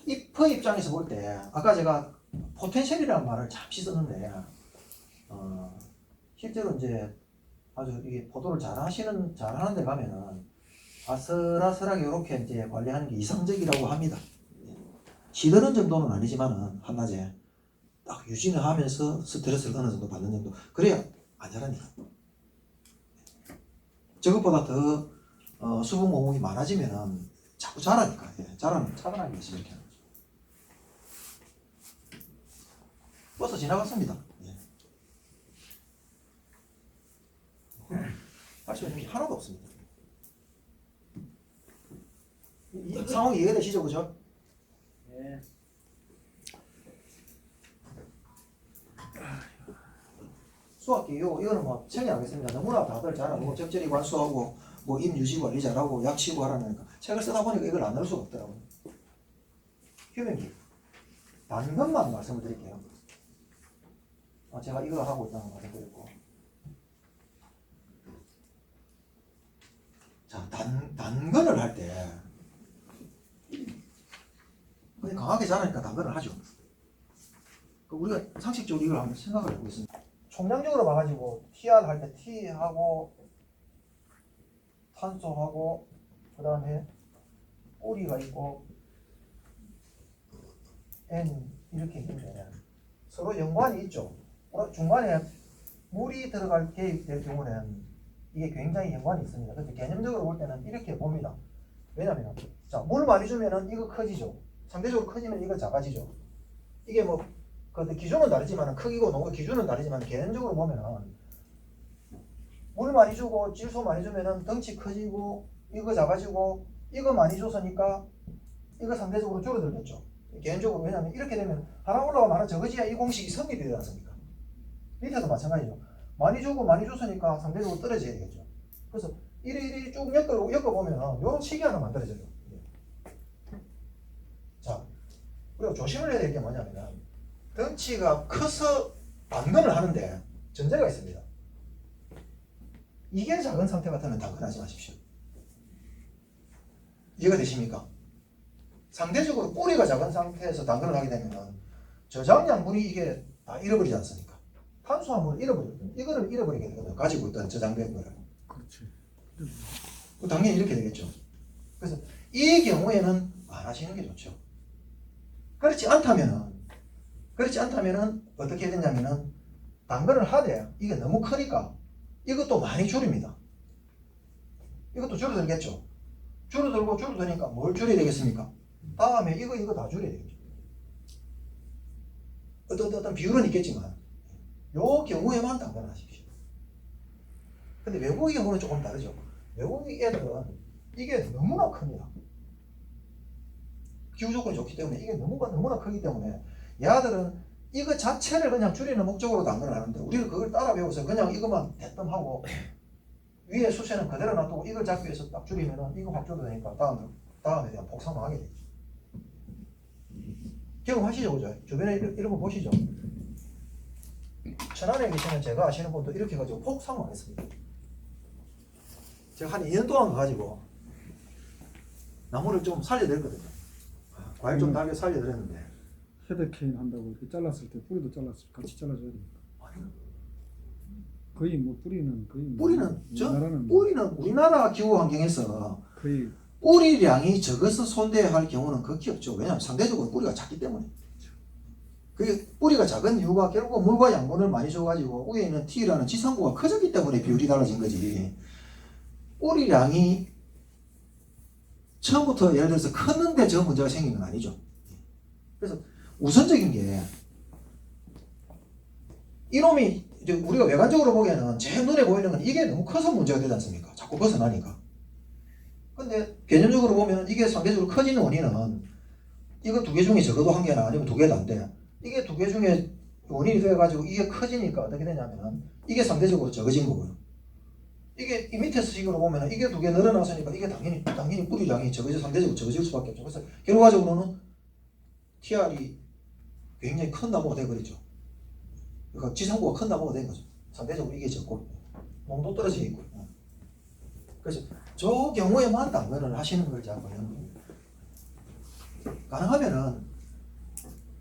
잎의 입장에서 볼 때 아까 제가 포텐셜이라는 말을 잠시 썼는데 실제로 이제 아주 이게 포도를 잘하는 데 가면은 아슬아슬하게 이렇게 이제 관리하는 게 이상적이라고 합니다. 시드는 정도는 아니지만은 한낮에 딱 유지를 하면서 스트레스를 어느 정도 받는 정도, 그래야 안 자랍니다. 저것보다 더 수분 공급이 많아지면은 자꾸 자라니까, 자라는 차단하기 위해서 이렇게 하는 거죠. 버스 지나갔습니다. 할 수 있는 게 하나도 없습니다. 이 상황이 이해되시죠, 그죠? 네. 수확기 이거는 뭐 책이 하겠습니다. 너무나 다들 잘하고 적절히 관수하고 뭐 잎 유지 관리 잘하고 약 치고 하라니까 책을 쓰다 보니까 이걸 안 넣을 수가 없더라고요. 휴면기 단 것만 말씀을 드릴게요. 제가 이거 하고 있다는 거 말씀드렸고, 자, 단건을 할 때 강하게 자라니까 단건을 하죠. 우리가 상식적으로 이걸 한번 생각을 해보겠습니다. 총량적으로 봐가지고 TR 할 때 T하고 탄소하고 그 다음에 꼬리가 있고 N 이렇게 있는데 서로 연관이 있죠. 중간에 물이 들어갈 계획될 경우는 이게 굉장히 연관이 있습니다. 그래서 개념적으로 볼 때는 이렇게 봅니다. 왜냐면 자, 물 많이 주면은 이거 커지죠. 상대적으로 커지면 이거 작아지죠. 이게 뭐 그 기준은 다르지만 크기고 농도 기준은 다르지만 개념적으로 보면은 물 많이 주고 질소 많이 주면은 덩치 커지고 이거 작아지고 이거 많이 줬으니까 이거 상대적으로 줄어들겠죠. 개념적으로. 왜냐면 이렇게 되면 하나 올라가면 하나 적어지야 이 공식이 성립이 되지 않습니까? 밑에도 마찬가지죠. 많이 주고 많이 줬으니까 상대적으로 떨어져야 되겠죠. 그래서 이리 쭉 엮어보면 이런 식이 하나 만들어져요. 자, 그리고 조심을 해야 될 게 뭐냐면 덩치가 커서 단건을 하는데 전제가 있습니다. 이게 작은 상태 같으면 단건하지 마십시오. 이해가 되십니까? 상대적으로 뿌리가 작은 상태에서 단건을 하게 되면 저장량분이 이게 다 잃어버리지 않습니까? 탄수화물을 잃어버리거든요. 이거를 잃어버리게 되거든요. 가지고 있던 저장된 거를. 그렇지. 당연히 이렇게 되겠죠. 그래서 이 경우에는 안 하시는 게 좋죠. 그렇지 않다면은 어떻게 되냐면은 단건을 하되 이게 너무 크니까 이것도 많이 줄입니다. 이것도 줄어들겠죠. 줄어들니까 뭘 줄여야 되겠습니까? 다음에 이거 다 줄여야 되겠죠. 어떤 비율은 있겠지만 요 경우에만 단건을 하십시오. 근데 외국의 경우는 조금 다르죠. 외국의 애들은 이게 너무나 큽니다. 기후 조건이 좋기 때문에 이게 너무나 크기 때문에 얘들은 이거 자체를 그냥 줄이는 목적으로 단건을 하는데 우리는 그걸 따라 배워서 그냥 이것만 대뜸 하고 위에 수세는 그대로 놔두고 이걸 잡기 위해서 딱 줄이면은 이거 확 줄어드니까 다음에 대한 폭삭 망하게 되죠. 경험하시죠, 그죠? 주변에 이런 거 보시죠. 천안에 계시는 제가 아시는 분도 이렇게 해가지고 폭삭 망했습니다. 제가 한 2년 동안 가가지고 나무를 좀 살려드렸거든요. 과일 좀 달게 살려드렸는데 헤드케인 한다고 이렇게 잘랐을 때 뿌리도 같이 잘라줘야 됩니까? 거의 뭐 뿌리는 뿌리는 우리나라 기후 환경에서 거의 뿌리량이 적어서 손대야 할 경우는 극히 없죠. 왜냐하면 상대적으로 뿌리가 작기 때문에. 그 뿌리가 작은 이유가 결국 물과 양분을 많이 줘가지고 위에 있는 T라는 지상부가 커졌기 때문에 비율이 달라진 거지. 뿌리량이 처음부터 예를 들어서 컸는데 저 문제가 생긴 건 아니죠. 그래서 우선적인 게 이놈이 이제 우리가 외관적으로 보기에는 제일 눈에 보이는 건 이게 너무 커서 문제가 되지 않습니까? 자꾸 벗어나니까. 근데 개념적으로 보면 이게 상대적으로 커지는 원인은 이거 두 개 중에 적어도 한 개나 아니면 두 개도 안 돼. 이게 두 개 중에 원인이 돼가지고 이게 커지니까 어떻게 되냐면 이게 상대적으로 적어진 거고요. 이게 이 밑에서 식으로 보면 이게 두 개 늘어났으니까 이게 당연히 뿌리량이 상대적으로 적어질 수밖에 없죠. 그래서 결과적으로는 TR이 굉장히 큰 나무가 되어버리죠. 그러니까 지상부가 큰 나무가 된 거죠. 상대적으로 이게 적고 농도 떨어져 있고. 그래서 저 경우에만 당근을 하시는 걸 제가 권하는 겁니다. 가능하면은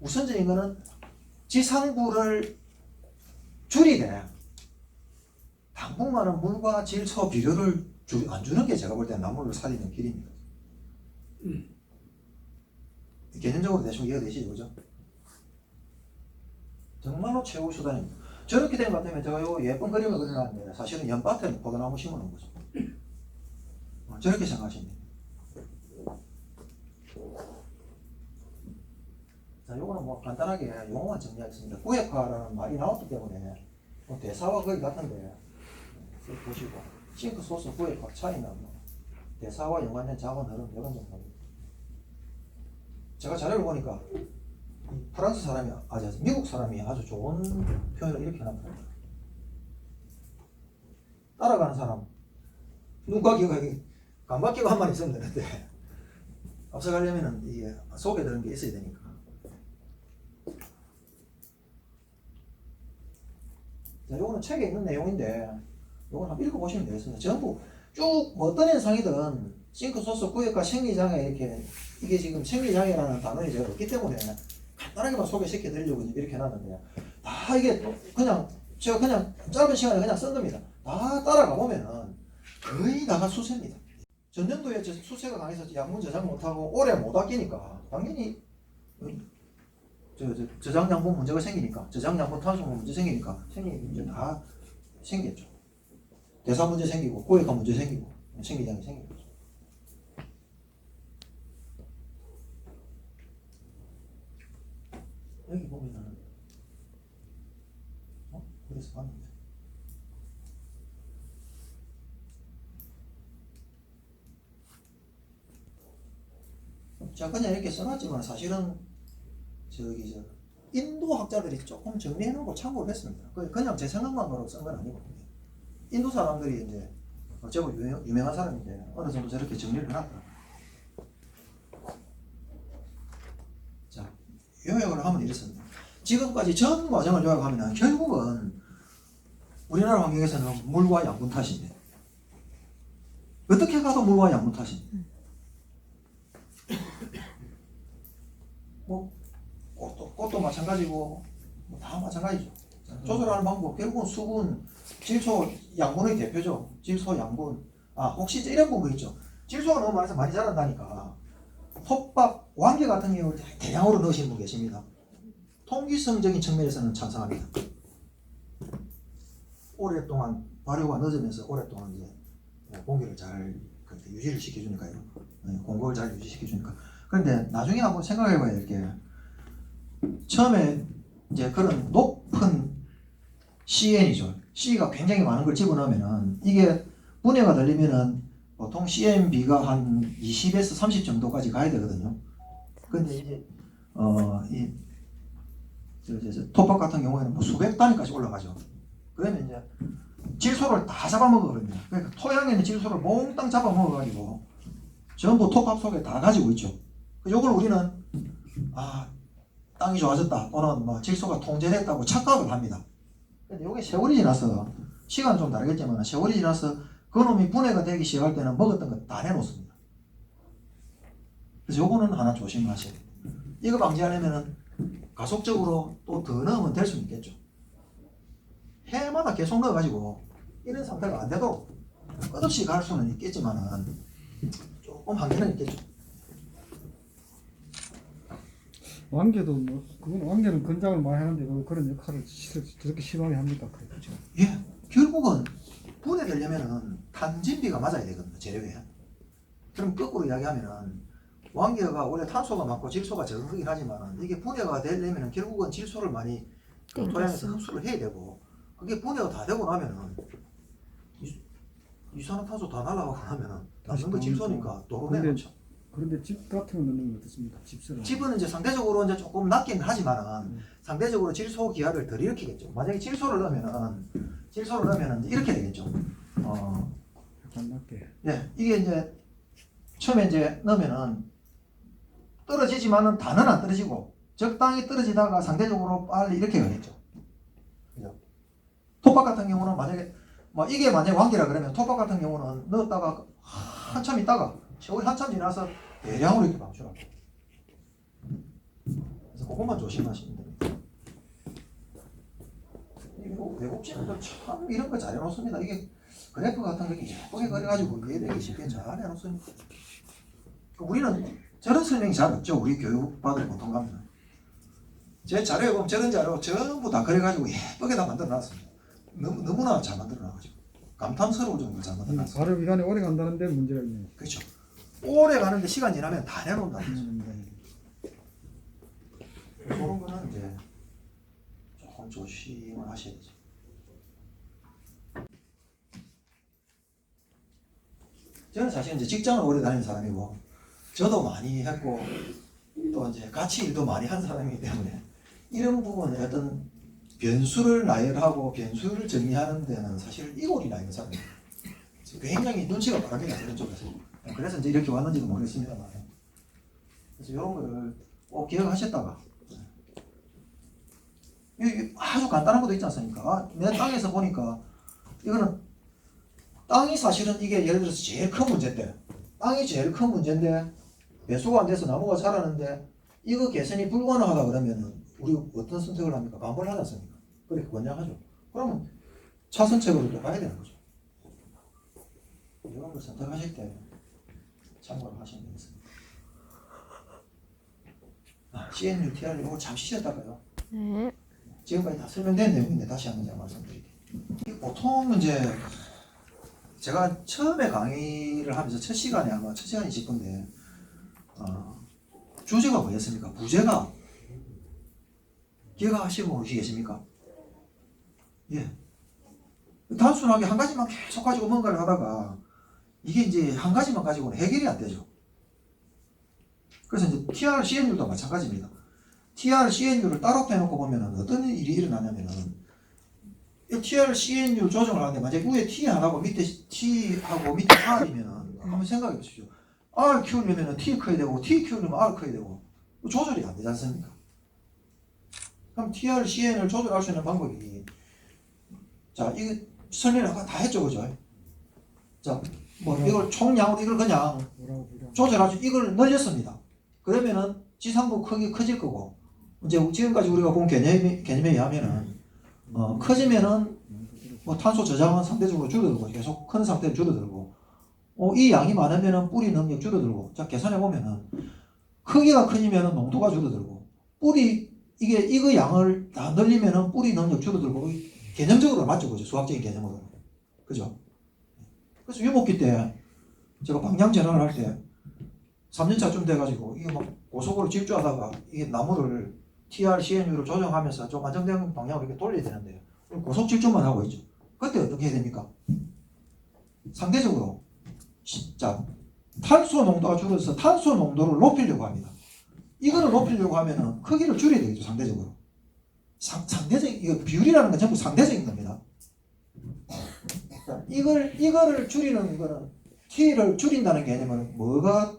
우선적인 거는 지상부를 줄이되 당분간은 물과 질소 비료를 안 주는 게 제가 볼 때 나무를 살리는 길입니다. 개념적으로 대충 이해가 되시죠? 그죠? 정말로 최고 수단입니다. 저렇게 된 것 같으면 제가 요 예쁜 그림을 그려놨는데 사실은 연밭에 포도나무 심어놓은 거죠. 저렇게 생각하시면 됩니다. 자, 요거는 뭐 간단하게 용어만 정리하겠습니다. 구획화라는 말이 나왔기 때문에 뭐 대사와 거의 같은데 보시고 싱크 소스 구획화 차이나 뭐 대사와 연관된 자원 흐름 이런 정도입니다. 제가 자료를 보니까 프랑스 사람이 미국 사람이 아주 좋은 표현을 이렇게 해놨더라고요. 따라가는 사람 눈과 귀가 감각기가 한 마리 있으면 되는데 앞서가려면은 이게 속에 드는 게 있어야 되니까. 자, 요거는 책에 있는 내용인데 요건 한번 읽어보시면 되겠습니다. 전부 쭉 뭐 어떤 현상이든 싱크소스 구획과 생리장애 이게 지금 생리장애라는 단어이 제가 없기 때문에 간단하게만 소개시켜 드리려고 이렇게 해놨는데 다 이게 제가 그냥 짧은 시간에 그냥 쓴 겁니다. 다 따라가 보면은 거의 다가 수세입니다. 전년도에 수세가 강해서 양분 저장 못하고 올해 못 아끼니까 당연히 저장 양분 문제가 생기니까 저장 양분 탄수화 문제 생기니까 생리는 문제 다 생겼죠. 대사 문제 생기고 고액화 문제 생기고 생리장이 생기고. 여기 보면은 그래서 봤는데 제가 그냥 이렇게 써놨지만 사실은 인도 학자들이 조금 정리해놓고 참고를 했습니다. 그냥 제 생각만 바로 쓴 건 아니거든요. 인도 사람들이 이제 어쩌고 유명한 사람인데 어느 정도 저렇게 정리를 해놨더라고요. 자, 요약을 하면 이렇습니다. 지금까지 전 과정을 요약하면 결국은 우리나라 환경에서는 물과 양분 탓인데 어떻게 가도 물과 양분 탓입니다. 뭐 꽃도 마찬가지고 뭐 다 마찬가지죠. 조절하는 방법 결국은 수분, 질소, 양분의 대표죠. 질소, 양분. 혹시 이런 부분 있죠. 질소가 너무 많아서 많이 자란다니까 톱밥, 왕개 같은 경우를 대량으로 넣으시는 분 계십니다. 통기성적인 측면에서는 찬성합니다. 오랫동안 발효가 늦으면서 오랫동안 이제 공기를 잘 유지를 시켜주니까요. 공급을 잘 유지시켜주니까. 그런데 나중에 한번 생각해봐야 될 게 처음에 이제 그런 높은 CN이죠. C가 굉장히 많은 걸 집어넣으면은 이게 분해가 되려면은 보통 CNB가 한 20에서 30 정도까지 가야 되거든요. 근데 이제 톱밥 같은 경우에는 뭐 수백 단위까지 올라가죠. 그러면 이제 질소를 다 잡아먹어버립니다. 그러니까 토양에 있는 질소를 몽땅 잡아먹어가지고 전부 톱밥 속에 다 가지고 있죠. 요걸 우리는 땅이 좋아졌다 또는 뭐 질소가 통제됐다고 착각을 합니다. 근데 요게 세월이 지나서 시간은 좀 다르겠지만 세월이 지나서 그놈이 분해가 되기 시작할 때는 먹었던 거 다 내놓습니다. 그래서 요거는 하나 조심하셔야 돼요. 이거 방지하려면은 가속적으로 또 더 넣으면 될 수는 있겠죠. 해마다 계속 넣어가지고 이런 상태가 안 돼도 끝없이 갈 수는 있겠지만은 조금 한계는 있겠죠. 왕개도 뭐 그건 왕개는 건장을 많이 하는데 그런 역할을 저렇게 심하게 합니까? 그렇죠. 예, 결국은 분해되려면은 탄진비가 맞아야 되거든요, 재료에. 그럼 거꾸로 이야기하면은 왕개가 원래 탄소가 많고 질소가 적은 하지만 이게 분해가 되려면은 결국은 질소를 많이 그 토양에서 흡수를 해야 되고, 그게 분해가 다 되고 나면은 이산화탄소 다 날아가고 나면은 남는 거 질소니까 도로 내놓죠. 그런데 집 같은 거 넣는 건 어떻습니까? 집스를. 집은 이제 상대적으로 이제 조금 낮긴 하지만은 상대적으로 질소 기압을 덜 일으키겠죠. 만약에 질소를 넣으면은 이렇게 되겠죠. 약간 낮게. 예, 이게 이제 처음에 이제 넣으면은 떨어지지만은 다는 안 떨어지고 적당히 떨어지다가 상대적으로 빨리 이렇게 가겠죠. 그죠? 톱밥 같은 경우는 만약에 뭐 이게 만약에 왕기라 그러면 톱밥 같은 경우는 넣었다가 한참 있다가 세월이 한참 지나서 대량으로 이렇게 방출하고. 그래서 그것만 조심하시면 됩니다. 이거 외국인들 참 이런 거 잘 해놓습니다. 이게 그래프 같은 거 예쁘게 그려가지고 이해되기 쉽게 잘 해놓습니다. 우리는 저런 설명이 잘 없죠. 우리 교육받을 보통 가면. 제 자료에 보면 저런 자료 전부 다 그려가지고 예쁘게 다 만들어놨습니다. 너무나 잘 만들어놔가지고 감탄스러울 정도로 잘 만들어놨습니다. 발효 기간이 오래 간다는 데 문제가 있네요. 그렇죠. 오래 가는데 시간 지나면 다 내놓는다는 거죠. 그런 거는 이제 조금 조심을 하셔야 되죠. 저는 사실 이제 직장을 오래 다닌 사람이고, 저도 많이 했고, 또 이제 같이 일도 많이 한 사람이기 때문에, 이런 부분에 어떤 변수를 나열하고 변수를 정리하는 데는 사실 이골이나 있는 사람이에요. 굉장히 눈치가 빠릅니다, 이런 쪽에서. 그래서 이제 이렇게 왔는지도 모르겠습니다만. 그래서 이런 거를 꼭 기억하셨다가, 아주 간단한 것도 있지 않습니까? 내 땅에서 보니까 이거는 땅이 사실은 이게 예를 들어서 제일 큰 문제인데, 땅이 제일 큰 문제인데 배수가 안 돼서 나무가 자라는데 이거 개선이 불가능하다 그러면은 우리 어떤 선택을 합니까? 반발을 하지 않습니까? 그렇게 권장하죠. 그러면 차선책으로 또 가야 되는 거죠. 이런 걸 선택하실 때 참고를 하시면 되겠습니다. CNU, TR 이거 잠시 쉬었다가요. 네. 지금까지 다 설명된 내용인데 다시 한번 제가 말씀드릴게요. 보통 이제 제가 처음에 강의를 하면서 첫 시간에 아마 첫 시간이 있을 건데 주제가 뭐였습니까? 부제가 기억하시는 분 혹시 계십니까? 예. 단순하게 한 가지만 계속 가지고 뭔가를 하다가 이게 이제 한 가지만 가지고는 해결이 안 되죠. 그래서 이제 TR, CNU도 마찬가지입니다. TR, CNU를 따로 빼놓고 보면은 어떤 일이 일어나냐면은 TR, CNU 조정을 하는데 만약에 위에 T 하나고 밑에 T하고 밑에 R이면은 한번 생각해 보십시오. R 키우려면 T 커야 되고 T 키우려면 R 커야 되고 조절이 안 되지 않습니까? 그럼 TR, CN을 조절할 수 있는 방법이 자, 이거 설명을 아까 다 했죠, 그죠? 자, 뭐 이걸 총량으로 이걸 그냥 조절하죠. 이걸 늘렸습니다. 그러면은 지상부 크기 커질 거고 이제 지금까지 우리가 본 개념에 의하면은 커지면은 뭐 탄소 저장은 상대적으로 줄어들고 계속 큰 상태로 줄어들고 이 양이 많으면은 뿌리 능력 줄어들고 자 계산해 보면은 크기가 커지면은 농도가 줄어들고 뿌리 이거 양을 다 늘리면은 뿌리 능력 줄어들고 개념적으로 맞죠, 그죠? 수학적인 개념으로 그죠? 그래서 유목기 때 제가 방향 전환을 할 때 3년차쯤 돼가지고 이게 막 고속으로 집주하다가 이게 나무를 TR, CNU를 조정하면서 좀 안정된 방향으로 이렇게 돌려야 되는데 고속 집주만 하고 있죠. 그때 어떻게 해야 됩니까? 상대적으로 진짜 탄소 농도가 줄어서 탄소 농도를 높이려고 합니다. 이거를 높이려고 하면은 크기를 줄여야 되겠죠, 상대적으로. 상대적인 이거 비율이라는 건 전부 상대적인 겁니다. 이거를 줄이는 거는 T를 줄인다는 개념은 뭐가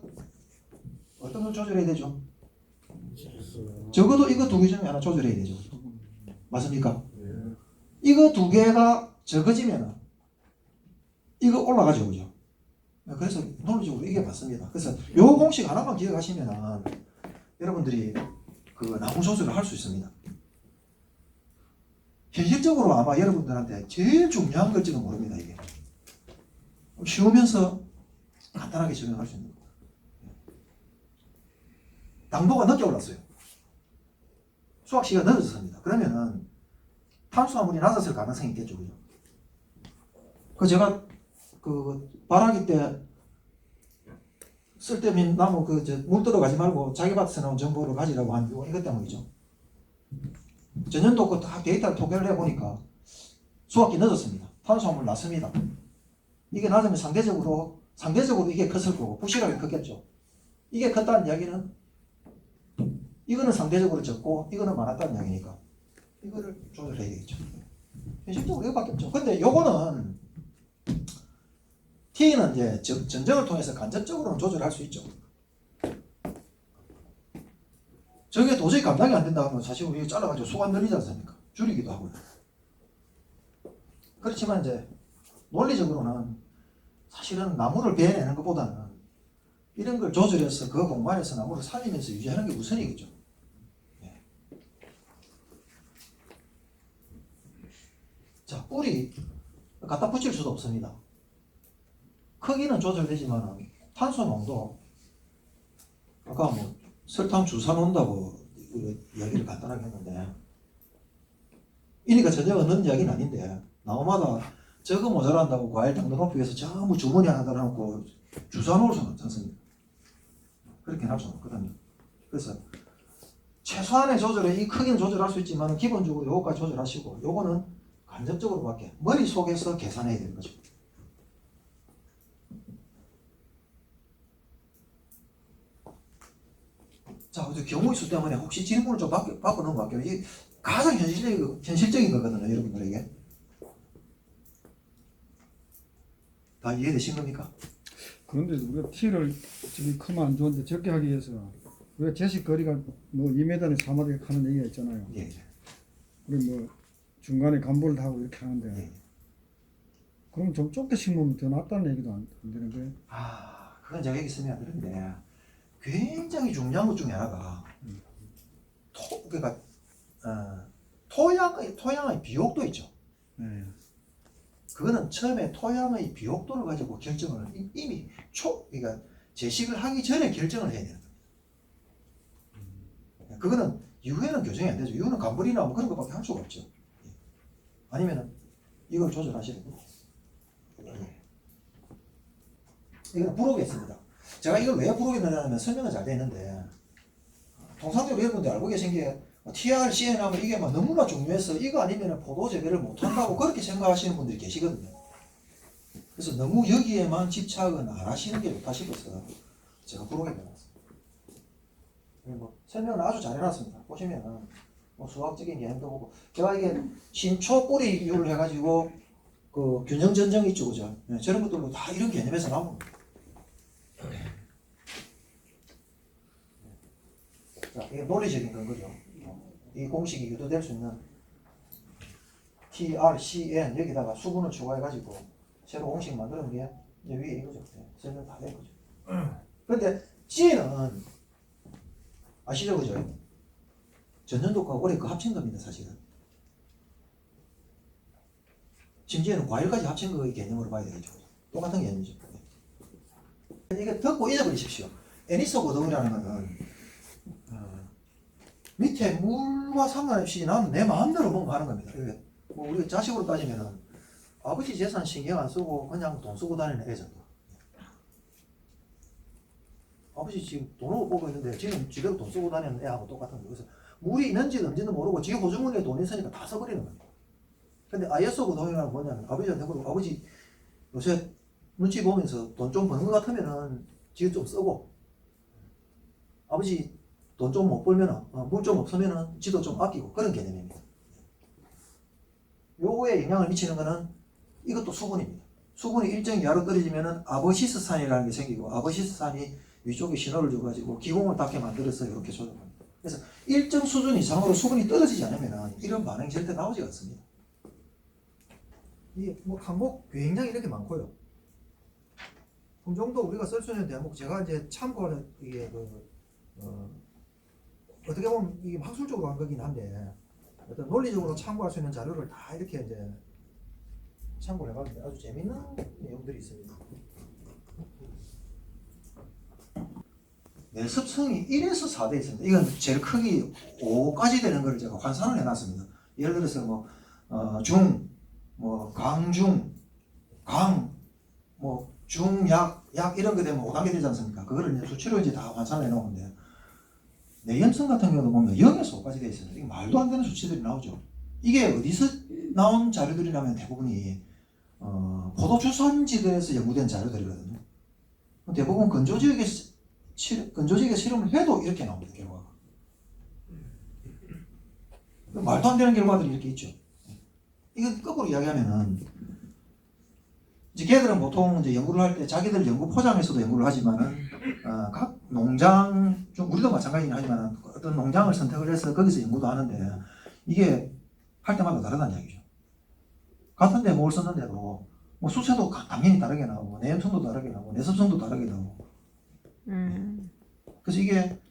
어떤 걸 조절해야 되죠? 적어도 이거 두 개 중에 하나 조절해야 되죠. 맞습니까? 이거 두 개가 적어지면 이거 올라가죠, 그죠? 그래서 논리적으로 이게 맞습니다. 그래서 요 공식 하나만 기억하시면 여러분들이 그 나무 조절을 할 수 있습니다. 현실적으로 아마 여러분들한테 제일 중요한 걸지도 모릅니다, 이게. 쉬우면서 간단하게 적용할 수 있는 겁니다. 당도가 늦게 올랐어요. 수확 시기가 늦어졌습니다. 그러면은 탄수화물이 낮았을 가능성이 있겠죠, 그죠? 그 제가 그 발화기 때 쓸데없는 나무 물 들어가지 말고 자기 밭에서 나온 정보를 가지라고 한 이것 때문이죠. 전년도 그 다 데이터를 통계를 해보니까 수확이 늦었습니다. 탄수화물 낮습니다. 이게 낮으면 상대적으로 이게 컸을 거고 부실하게 컸겠죠. 이게 컸다는 이야기는 이거는 상대적으로 적고 이거는 많았다는 이야기니까 이거를 조절해야 되겠죠. 현실적으로 이거밖에 없죠. 근데 요거는 T는 이제 전쟁을 통해서 간접적으로는 조절할 수 있죠. 저게 도저히 감당이 안 된다 하면 사실 우리 잘라가지고 수가 늘리지 않습니까? 줄이기도 하고요. 그렇지만 이제 논리적으로는 사실은 나무를 베어내는 것보다는 이런 걸 조절해서 그 공간에서 나무를 살리면서 유지하는 게 우선이겠죠. 네. 자, 뿌리 갖다 붙일 수도 없습니다. 크기는 조절되지만 탄소 농도 아까 뭐 설탕 주사 놓는다고 이야기를 간단하게 했는데 이니까 전혀 얻는 이야기는 아닌데 나무마다 저거 모자란다고 과일 당도 높이 해서 전부 주머니 하나 달아놓고 주사 놓을 수는 없지 않습니까? 그렇게 할 수는 없거든요. 그래서 최소한의 조절에 이 크기는 조절할 수 있지만 기본적으로 요거까지 조절하시고 요거는 간접적으로밖에 머릿속에서 계산해야 되는 거죠. 자, 경우의 수 때문에 혹시 질문을 좀 바꿔놓은 것 같아요. 이 가장 현실적인 거거든요, 여러분들에게. 다 이해되신 겁니까? 그런데 우리가 T를 지금 크면 안 좋은데 적게 하기 위해서 우리가 제식 거리가 뭐 2m에 4m 하는 얘기가 있잖아요. 예. 우리 뭐 중간에 간보를 하고 이렇게 하는데 예. 그럼 좀 좁게 심으면 더 낫다는 얘기도 안 되는 거예요. 그건 제가 여기 쓰면 안 되는데 굉장히 중요한 것 중에 하나가 그러니까 토양의 비옥도 있죠. 네. 그거는 처음에 토양의 비옥도를 가지고 결정을 이미 그러니까 제식을 하기 전에 결정을 해야 되는 거예요. 그거는 이후에는 교정이 안 되죠. 이후는 간벌이나 뭐 그런 것밖에 할 수가 없죠. 아니면은 이걸 조절하시는 거예요. 이건 부록이었습니다. 제가 이걸 왜 부록에 넣냐면 설명은 잘 되어 있는데 통상적으로 여러분들 알고 계신 게 TR, CN 하면 이게 막 너무나 중요해서 이거 아니면 포도 재배를 못한다고 그렇게 생각하시는 분들이 계시거든요. 그래서 너무 여기에만 집착은 안 하시는 게 좋다 싶어서 제가 부록에 넣어놨습니다. 뭐 설명을 아주 잘 해놨습니다. 보시면은 뭐 수학적인 개념도 보고 제가 이게 신초 뿌리 비율을 해가지고 그 균형 전정이 있죠, 그죠? 네, 저런 것들도 다 이런 개념에서 나오는 겁니다. 자, 이게 논리적인 건 거죠. 이 공식이 유도될 수 있는 TRCN 여기다가 수분을 추가해가지고 새로 공식 만드는 게 이제 위에 이거죠. 네, 설명 다 된 거죠. 그런데 G는 아시죠, 그죠? 전년도과 올해 그 합친 겁니다, 사실은. 심지어는 과일까지 합친 거의 개념으로 봐야 되겠죠. 똑같은 개념이죠. 이게 듣고 잊어버리십시오. 애니소 고등이라는 거는 밑에 물과 상관없이 나는 내 마음대로 뭔가 하는 겁니다. 뭐 우리 자식으로 따지면은 아버지 재산 신경 안 쓰고 그냥 돈 쓰고 다니는 애 정도. 아버지 지금 돈을 보고 있는데 지금 지대로 돈 쓰고 다니는 애하고 똑같은 거예요. 그래서 물이 있는지 없는지도 모르고 지 호주머니에 돈이 있으니까 다 써버리는 거예요. 근데 ISO 고동이라는 뭐냐면 아버지한테 그러고 아버지 요새 눈치 보면서 돈 좀 버는 것 같으면은 지금 좀 쓰고 아버지 돈 좀 못 벌면은 물 좀 없으면은 지도 좀 아끼고 그런 개념입니다. 요거에 영향을 미치는 거는 이것도 수분입니다. 수분이 일정 이하로 떨어지면은 아버시스산이라는 게 생기고 아버시스산이 위쪽에 신호를 줘가지고 기공을 닿게 만들어서 이렇게 조절합니다. 그래서 일정 수준 이상으로 수분이 떨어지지 않으면은 이런 반응이 절대 나오지 않습니다. 이게 뭐 항목 굉장히 이렇게 많고요. 품종도 우리가 쓸 수 있는 대목 제가 이제 참고하는 이게 어떻게 보면 이게 학술적으로 한 거긴 한데 어떤 논리적으로 참고할 수 있는 자료를 다 이렇게 이제 참고를 해봤는데 아주 재밌는 내용들이 있습니다. 내습성이 1에서 4대 있습니다. 이건 제일 크기 5까지 되는 걸 제가 환산을 해놨습니다. 예를 들어서 뭐 중, 뭐 강중, 강, 뭐 중약, 약 이런 거 되면 5단계 되지 않습니까? 그거를 이제 수치로 이제 다 환산을 해놓은데 내염성 같은 경우도 보면 0에서 5까지 되어 있습니다. 이게 말도 안 되는 수치들이 나오죠. 이게 어디서 나온 자료들이라면 대부분이 포도주산지들에서 연구된 자료들이거든요. 대부분 건조지역에 실험을 해도 이렇게 나옵니다. 결과가. 말도 안 되는 결과들이 이렇게 있죠. 이건 거꾸로 이야기하면은 이제 걔들은 보통 이제 연구를 할 때 자기들 연구 포장에서도 연구를 하지만은 각 농장 좀 우리도 마찬가지긴 하지만은 어떤 농장을 선택을 해서 거기서 연구도 하는데 이게 할 때마다 다르다는 이야기죠. 같은 대목을 썼는데도 뭐 수세도 당연히 다르게 나오고 내염성도 다르게 나오고 내습성도 다르게 나오고 그래서 이게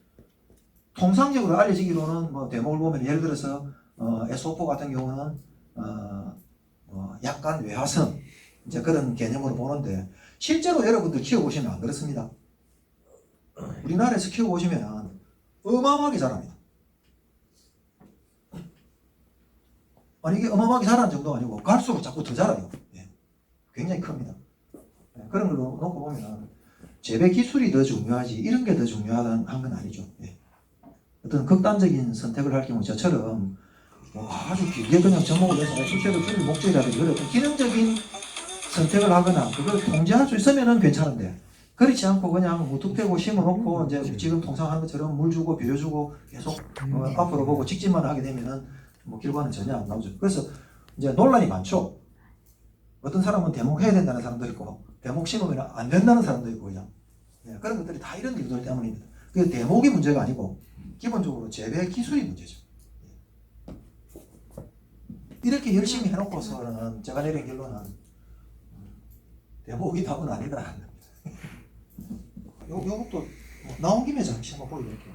통상적으로 알려지기로는 뭐 대목을 보면 예를 들어서 SO4 같은 경우는 약간 외화성 이제 그런 개념으로 보는데 실제로 여러분들 키워보시면 안 그렇습니다. 우리나라에서 키워보시면 어마어마하게 자랍니다. 아니 이게 어마어마하게 자라는 정도가 아니고 갈수록 자꾸 더 자라요. 예. 굉장히 큽니다. 예. 그런 걸 놓고 보면 재배 기술이 더 중요하지 이런 게 더 중요한 건 아니죠. 예. 어떤 극단적인 선택을 할 경우 저처럼 뭐 아주 길게 그냥 접목을 해서 수세를 줄일 목적이라든지 그런 어떤 기능적인 선택을 하거나 그걸 통제할 수 있으면은 괜찮은데 그렇지 않고 그냥 무뚝배고 심어놓고 이제 지금 통상 하는 것처럼 물 주고 비료 주고 계속 앞으로 보고 직진만 하게 되면은 뭐 결과는 전혀 안 나오죠. 그래서 이제 논란이 많죠. 어떤 사람은 대목 해야 된다는 사람도 있고 대목 심으면 안 된다는 사람도 있고 그냥 그런 것들이 다 이런 이유들 때문입니다. 그 대목이 문제가 아니고 기본적으로 재배 기술이 문제죠. 이렇게 열심히 해놓고서는 제가 내린 결론은 대목이 답은 아니다. 요것도 나온 김에 잠시 한번 보여드릴게요.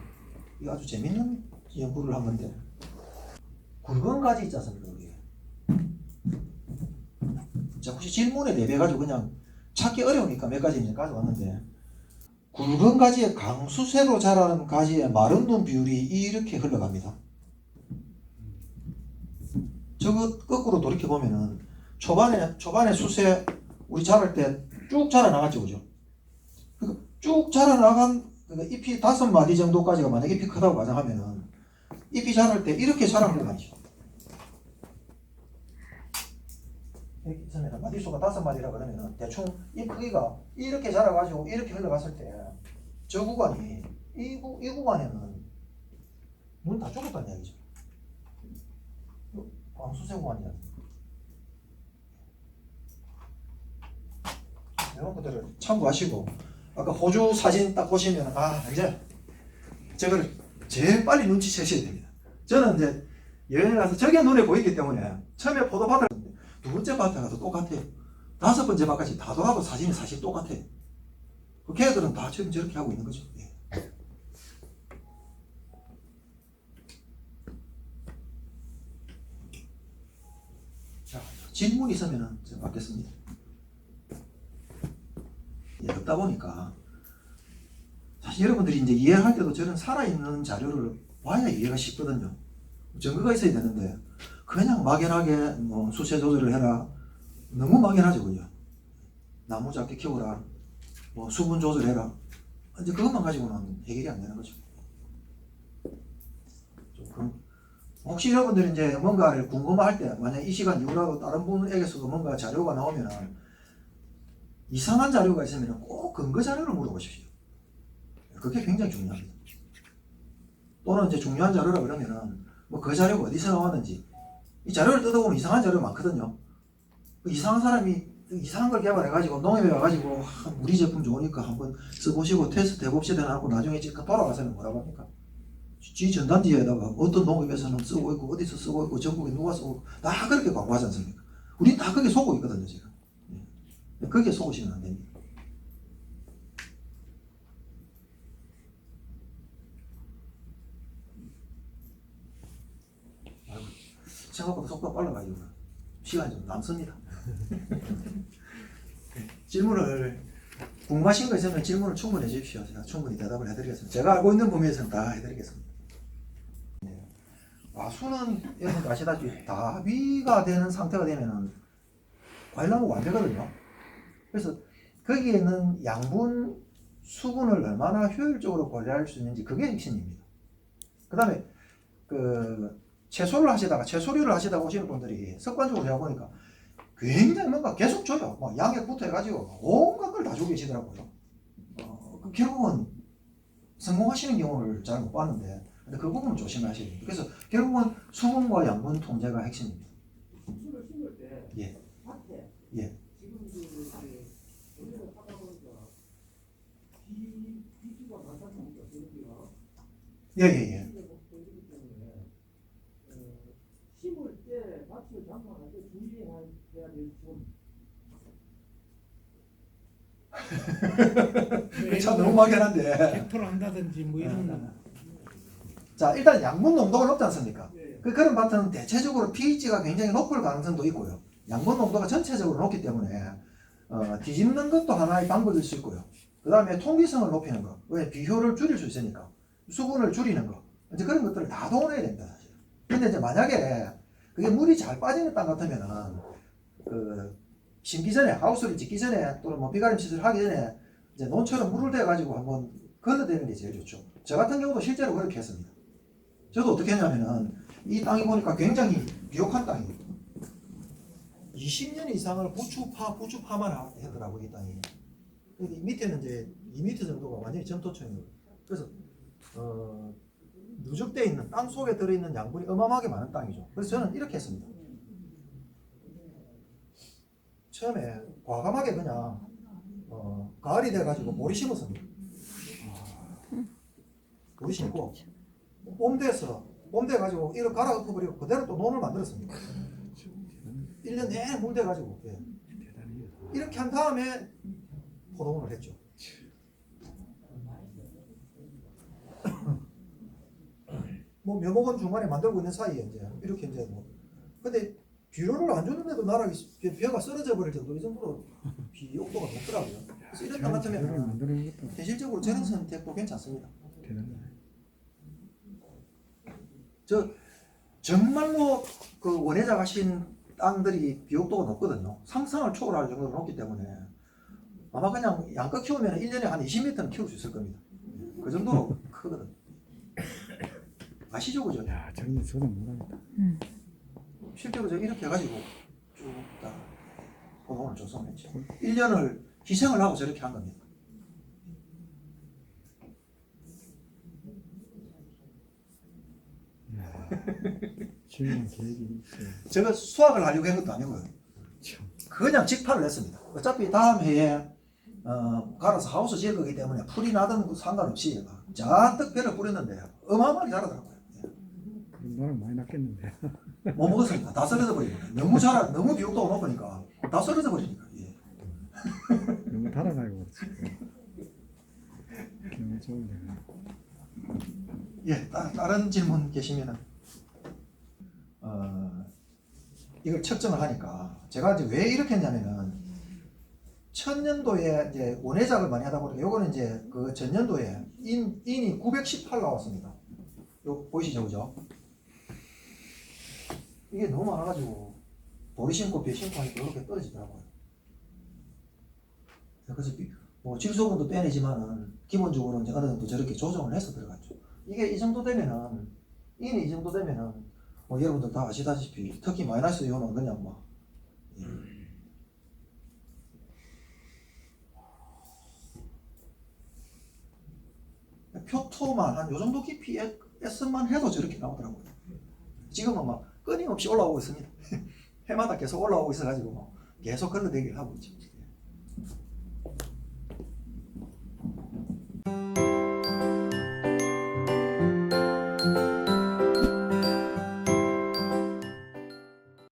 이거 아주 재밌는 연구를 한 건데 굵은 가지 있지 않습니까? 여기. 자, 혹시 질문에 대비해가지고 그냥 찾기 어려우니까 몇 가지 이제 가져왔는데 굵은 가지에 강수세로 자라는 가지의 마른 눈 비율이 이렇게 흘러갑니다. 저거 거꾸로 돌이켜보면은 초반에 수세 우리 자랄 때 쭉 자라나갔죠, 그죠? 그러니까 쭉 자라나간 그러니까 잎이 5마디 정도까지가 만약 잎이 크다고 가정하면은 잎이 자랄 때 이렇게 자란 거 아니죠? 여기 있으면 마디수가 5마디라 그러면은 대충 잎 크기가 이렇게 자라가지고 이렇게 흘러갔을 때 저 구간이 이 구간에는 눈 다 죽었다는 이야기죠. 광수세 구간이야. 이런 것들을 참고하시고 아까 호주 사진 딱 보시면 이제 저걸 제일 빨리 눈치채셔야 됩니다. 저는 이제 여행을 가서 저게 눈에 보이기 때문에 처음에 포도밭을 갔는데 두 번째 밭에 가서 똑같아요. 5번째 밭까지 다 돌아도 사진이 사실 똑같아요. 그 걔들은 다 지금 저렇게 하고 있는 거죠. 예. 자, 질문 있으면 제가 받겠습니다. 없다 보니까 사실 여러분들이 이제 이해할 때도 저런 살아있는 자료를 봐야 이해가 쉽거든요. 증거가 있어야 되는데 그냥 막연하게 뭐 수세 조절을 해라 너무 막연하죠. 그죠? 나무 작게 키워라 뭐 수분 조절해라 이제 그것만 가지고는 해결이 안 되는 거죠. 혹시 여러분들이 이제 뭔가를 궁금할 때 만약 이 시간 이후라도 다른 분에게서도 뭔가 자료가 나오면은 이상한 자료가 있으면 꼭 근거 자료를 물어보십시오. 그게 굉장히 중요합니다. 또는 이제 중요한 자료라 그러면은 뭐 그 자료가 어디서 나왔는지 이 자료를 뜯어보면 이상한 자료가 많거든요. 그 이상한 사람이 이상한 걸 개발해가지고 농협에 와가지고 우리 제품 좋으니까 한번 써보시고 테스트 해봅시다 하고 나중에 돌아가서는 뭐라고 합니까? 지 전단지에다가 어떤 농협에서는 쓰고 있고 어디서 쓰고 있고 전국에 누가 쓰고 있고 다 그렇게 광고하지 않습니까? 우린 다 그게 속고 있거든요 지금. 거기에 속으시면 안 됩니다. 생각보다 속도가 빨라가지고 시간이 좀 남습니다. 질문을 궁금하신 거 있으면 질문을 충분히 해주십시오. 제가 충분히 대답을 해드리겠습니다. 제가 알고 있는 범위에서는 다 해드리겠습니다. 네. 와수는 여러분 아시다시피 다비가 되는 상태가 되면은 과일나무가 안 되거든요. 그래서 거기에는 양분, 수분을 얼마나 효율적으로 관리할 수 있는지 그게 핵심입니다. 그 다음에 그 채소를 하시다가 채소류를 하시다가 오시는 분들이 습관적으로 제가 보니까 굉장히 뭔가 계속 줘요. 뭐 양액부터 해가지고 온갖 걸 다 주고 계시더라고요. 결국은 성공하시는 경우를 잘 못 봤는데, 근데 그 부분은 조심하셔야 됩니다. 그래서 결국은 수분과 양분 통제가 핵심입니다. 술을 심을 때 예. 밭에 예. 지금 우리가 하다 보니까 비주가 많다니까 그러기가 예예예. 되기 때문에 심을 때 밭을 장만할 때 주의해야 될 점. 참 너무 막연한데. 100% 한다든지 뭐 이런 거. 자, 일단 양분 농도가 높지 않습니까? 예. 그런 밭은 대체적으로 pH가 굉장히 높을 가능성도 있고요. 양분 농도가 전체적으로 높기 때문에 뒤집는 것도 하나의 방법일 수 있고요. 그 다음에 통기성을 높이는 거, 왜 비효를 줄일 수 있으니까 수분을 줄이는 거, 이제 그런 것들을 다 동원해야 됩니다, 사실. 근데 이제 만약에 그게 물이 잘 빠지는 땅 같으면은 심기 전에 하우스를 짓기 전에 또는 뭐 비가림 시설을 하기 전에 이제 논처럼 물을 대 가지고 한번 걸러대는 게 제일 좋죠. 저 같은 경우도 실제로 그렇게 했습니다. 저도 어떻게 했냐면은 이 땅이 보니까 굉장히 비옥한 땅이에요. 20년 이상을 부추파만 했더라고요, 이 땅이. 여기 밑에는 이제 2m 정도가 완전히 점토층이에요. 그래서 누적되어 있는 땅 속에 들어있는 양분이 어마어마하게 많은 땅이죠. 그래서 저는 이렇게 했습니다. 처음에 과감하게 그냥 가을이 돼가지고 보리 심었습니다. 보리 심고 봄 돼가지고 이걸 갈아 엎어버리고 그대로 또 논을 만들었습니다. 1년 내내 물 돼가지고 이렇게 한 다음에 포도원을 했죠. 뭐 묘목은 중간에 만들고 있는 사이에 이제 이렇게 이제 뭐 근데 비료를 안 주는데도 나락이 벼가 쓰러져 버릴 정도 이 정도로 비옥도가 높더라고요. 그래서 이런 땅 같으면 만드는 것도 현실적으로 저런 선택도 괜찮습니다. 대단해. 저 정말로 그 원예자 가신 땅들이 비옥도가 높거든요. 상상을 초월할 정도로 높기 때문에 아마 그냥 양껏 키우면 1년에 한 20m는 키울 수 있을 겁니다. 그 정도로 크거든. 아시죠, 그죠? 야, 저런 소장 못하겠다. 실제로 제가 이렇게 해가지고 쭉 다 포도원을 조성했죠. 1년을 희생을 하고 저렇게 한 겁니다. 지금 계획이 있어요. 제가 수학을 하려고 한 것도 아니고요. 참. 그냥 직파를 했습니다. 어차피 다음 해에 갈아서 하우스 지을 거기 때문에 풀이 나든 상관없이 잔뜩 배를 뿌렸는데 어마어마하게 자라더라고요. 그럼 나는 많이 낫겠는데. 못 먹었습니다. 다 썰어져 버리니까. 너무 비옥도가 높으니까 다 썰어져 버리니까. 예. 너무 달아가지고 그렇지. 너무 좋은데. 예, 다른 질문 계시면은 이걸 측정을 하니까 제가 이제 왜 이렇게 했냐면은 천년도에 이제 원예작을 많이 하다 보니까 요거는 이제 그 전년도에 인이 918 나왔습니다. 요 보이시죠, 그죠? 이게 너무 많아가지고 보리 심고 배 심고 하니까 이렇게 떨어지더라고요. 그래서 뭐 질소분도 빼내지만은 기본적으로 이제 어느 정도 저렇게 조정을 해서 들어갔죠. 이게 이 정도 되면은 인이 이 정도 되면은 뭐 여러분들 다 아시다시피 특히 마이너스 이온은 그냥 막 표토만 한 요 정도 깊이에서만 해도 저렇게 나오더라고요. 지금은 막 끊임없이 올라오고 있습니다. 해마다 계속 올라오고 있어가지고 계속 걸러대기를 하고 있죠.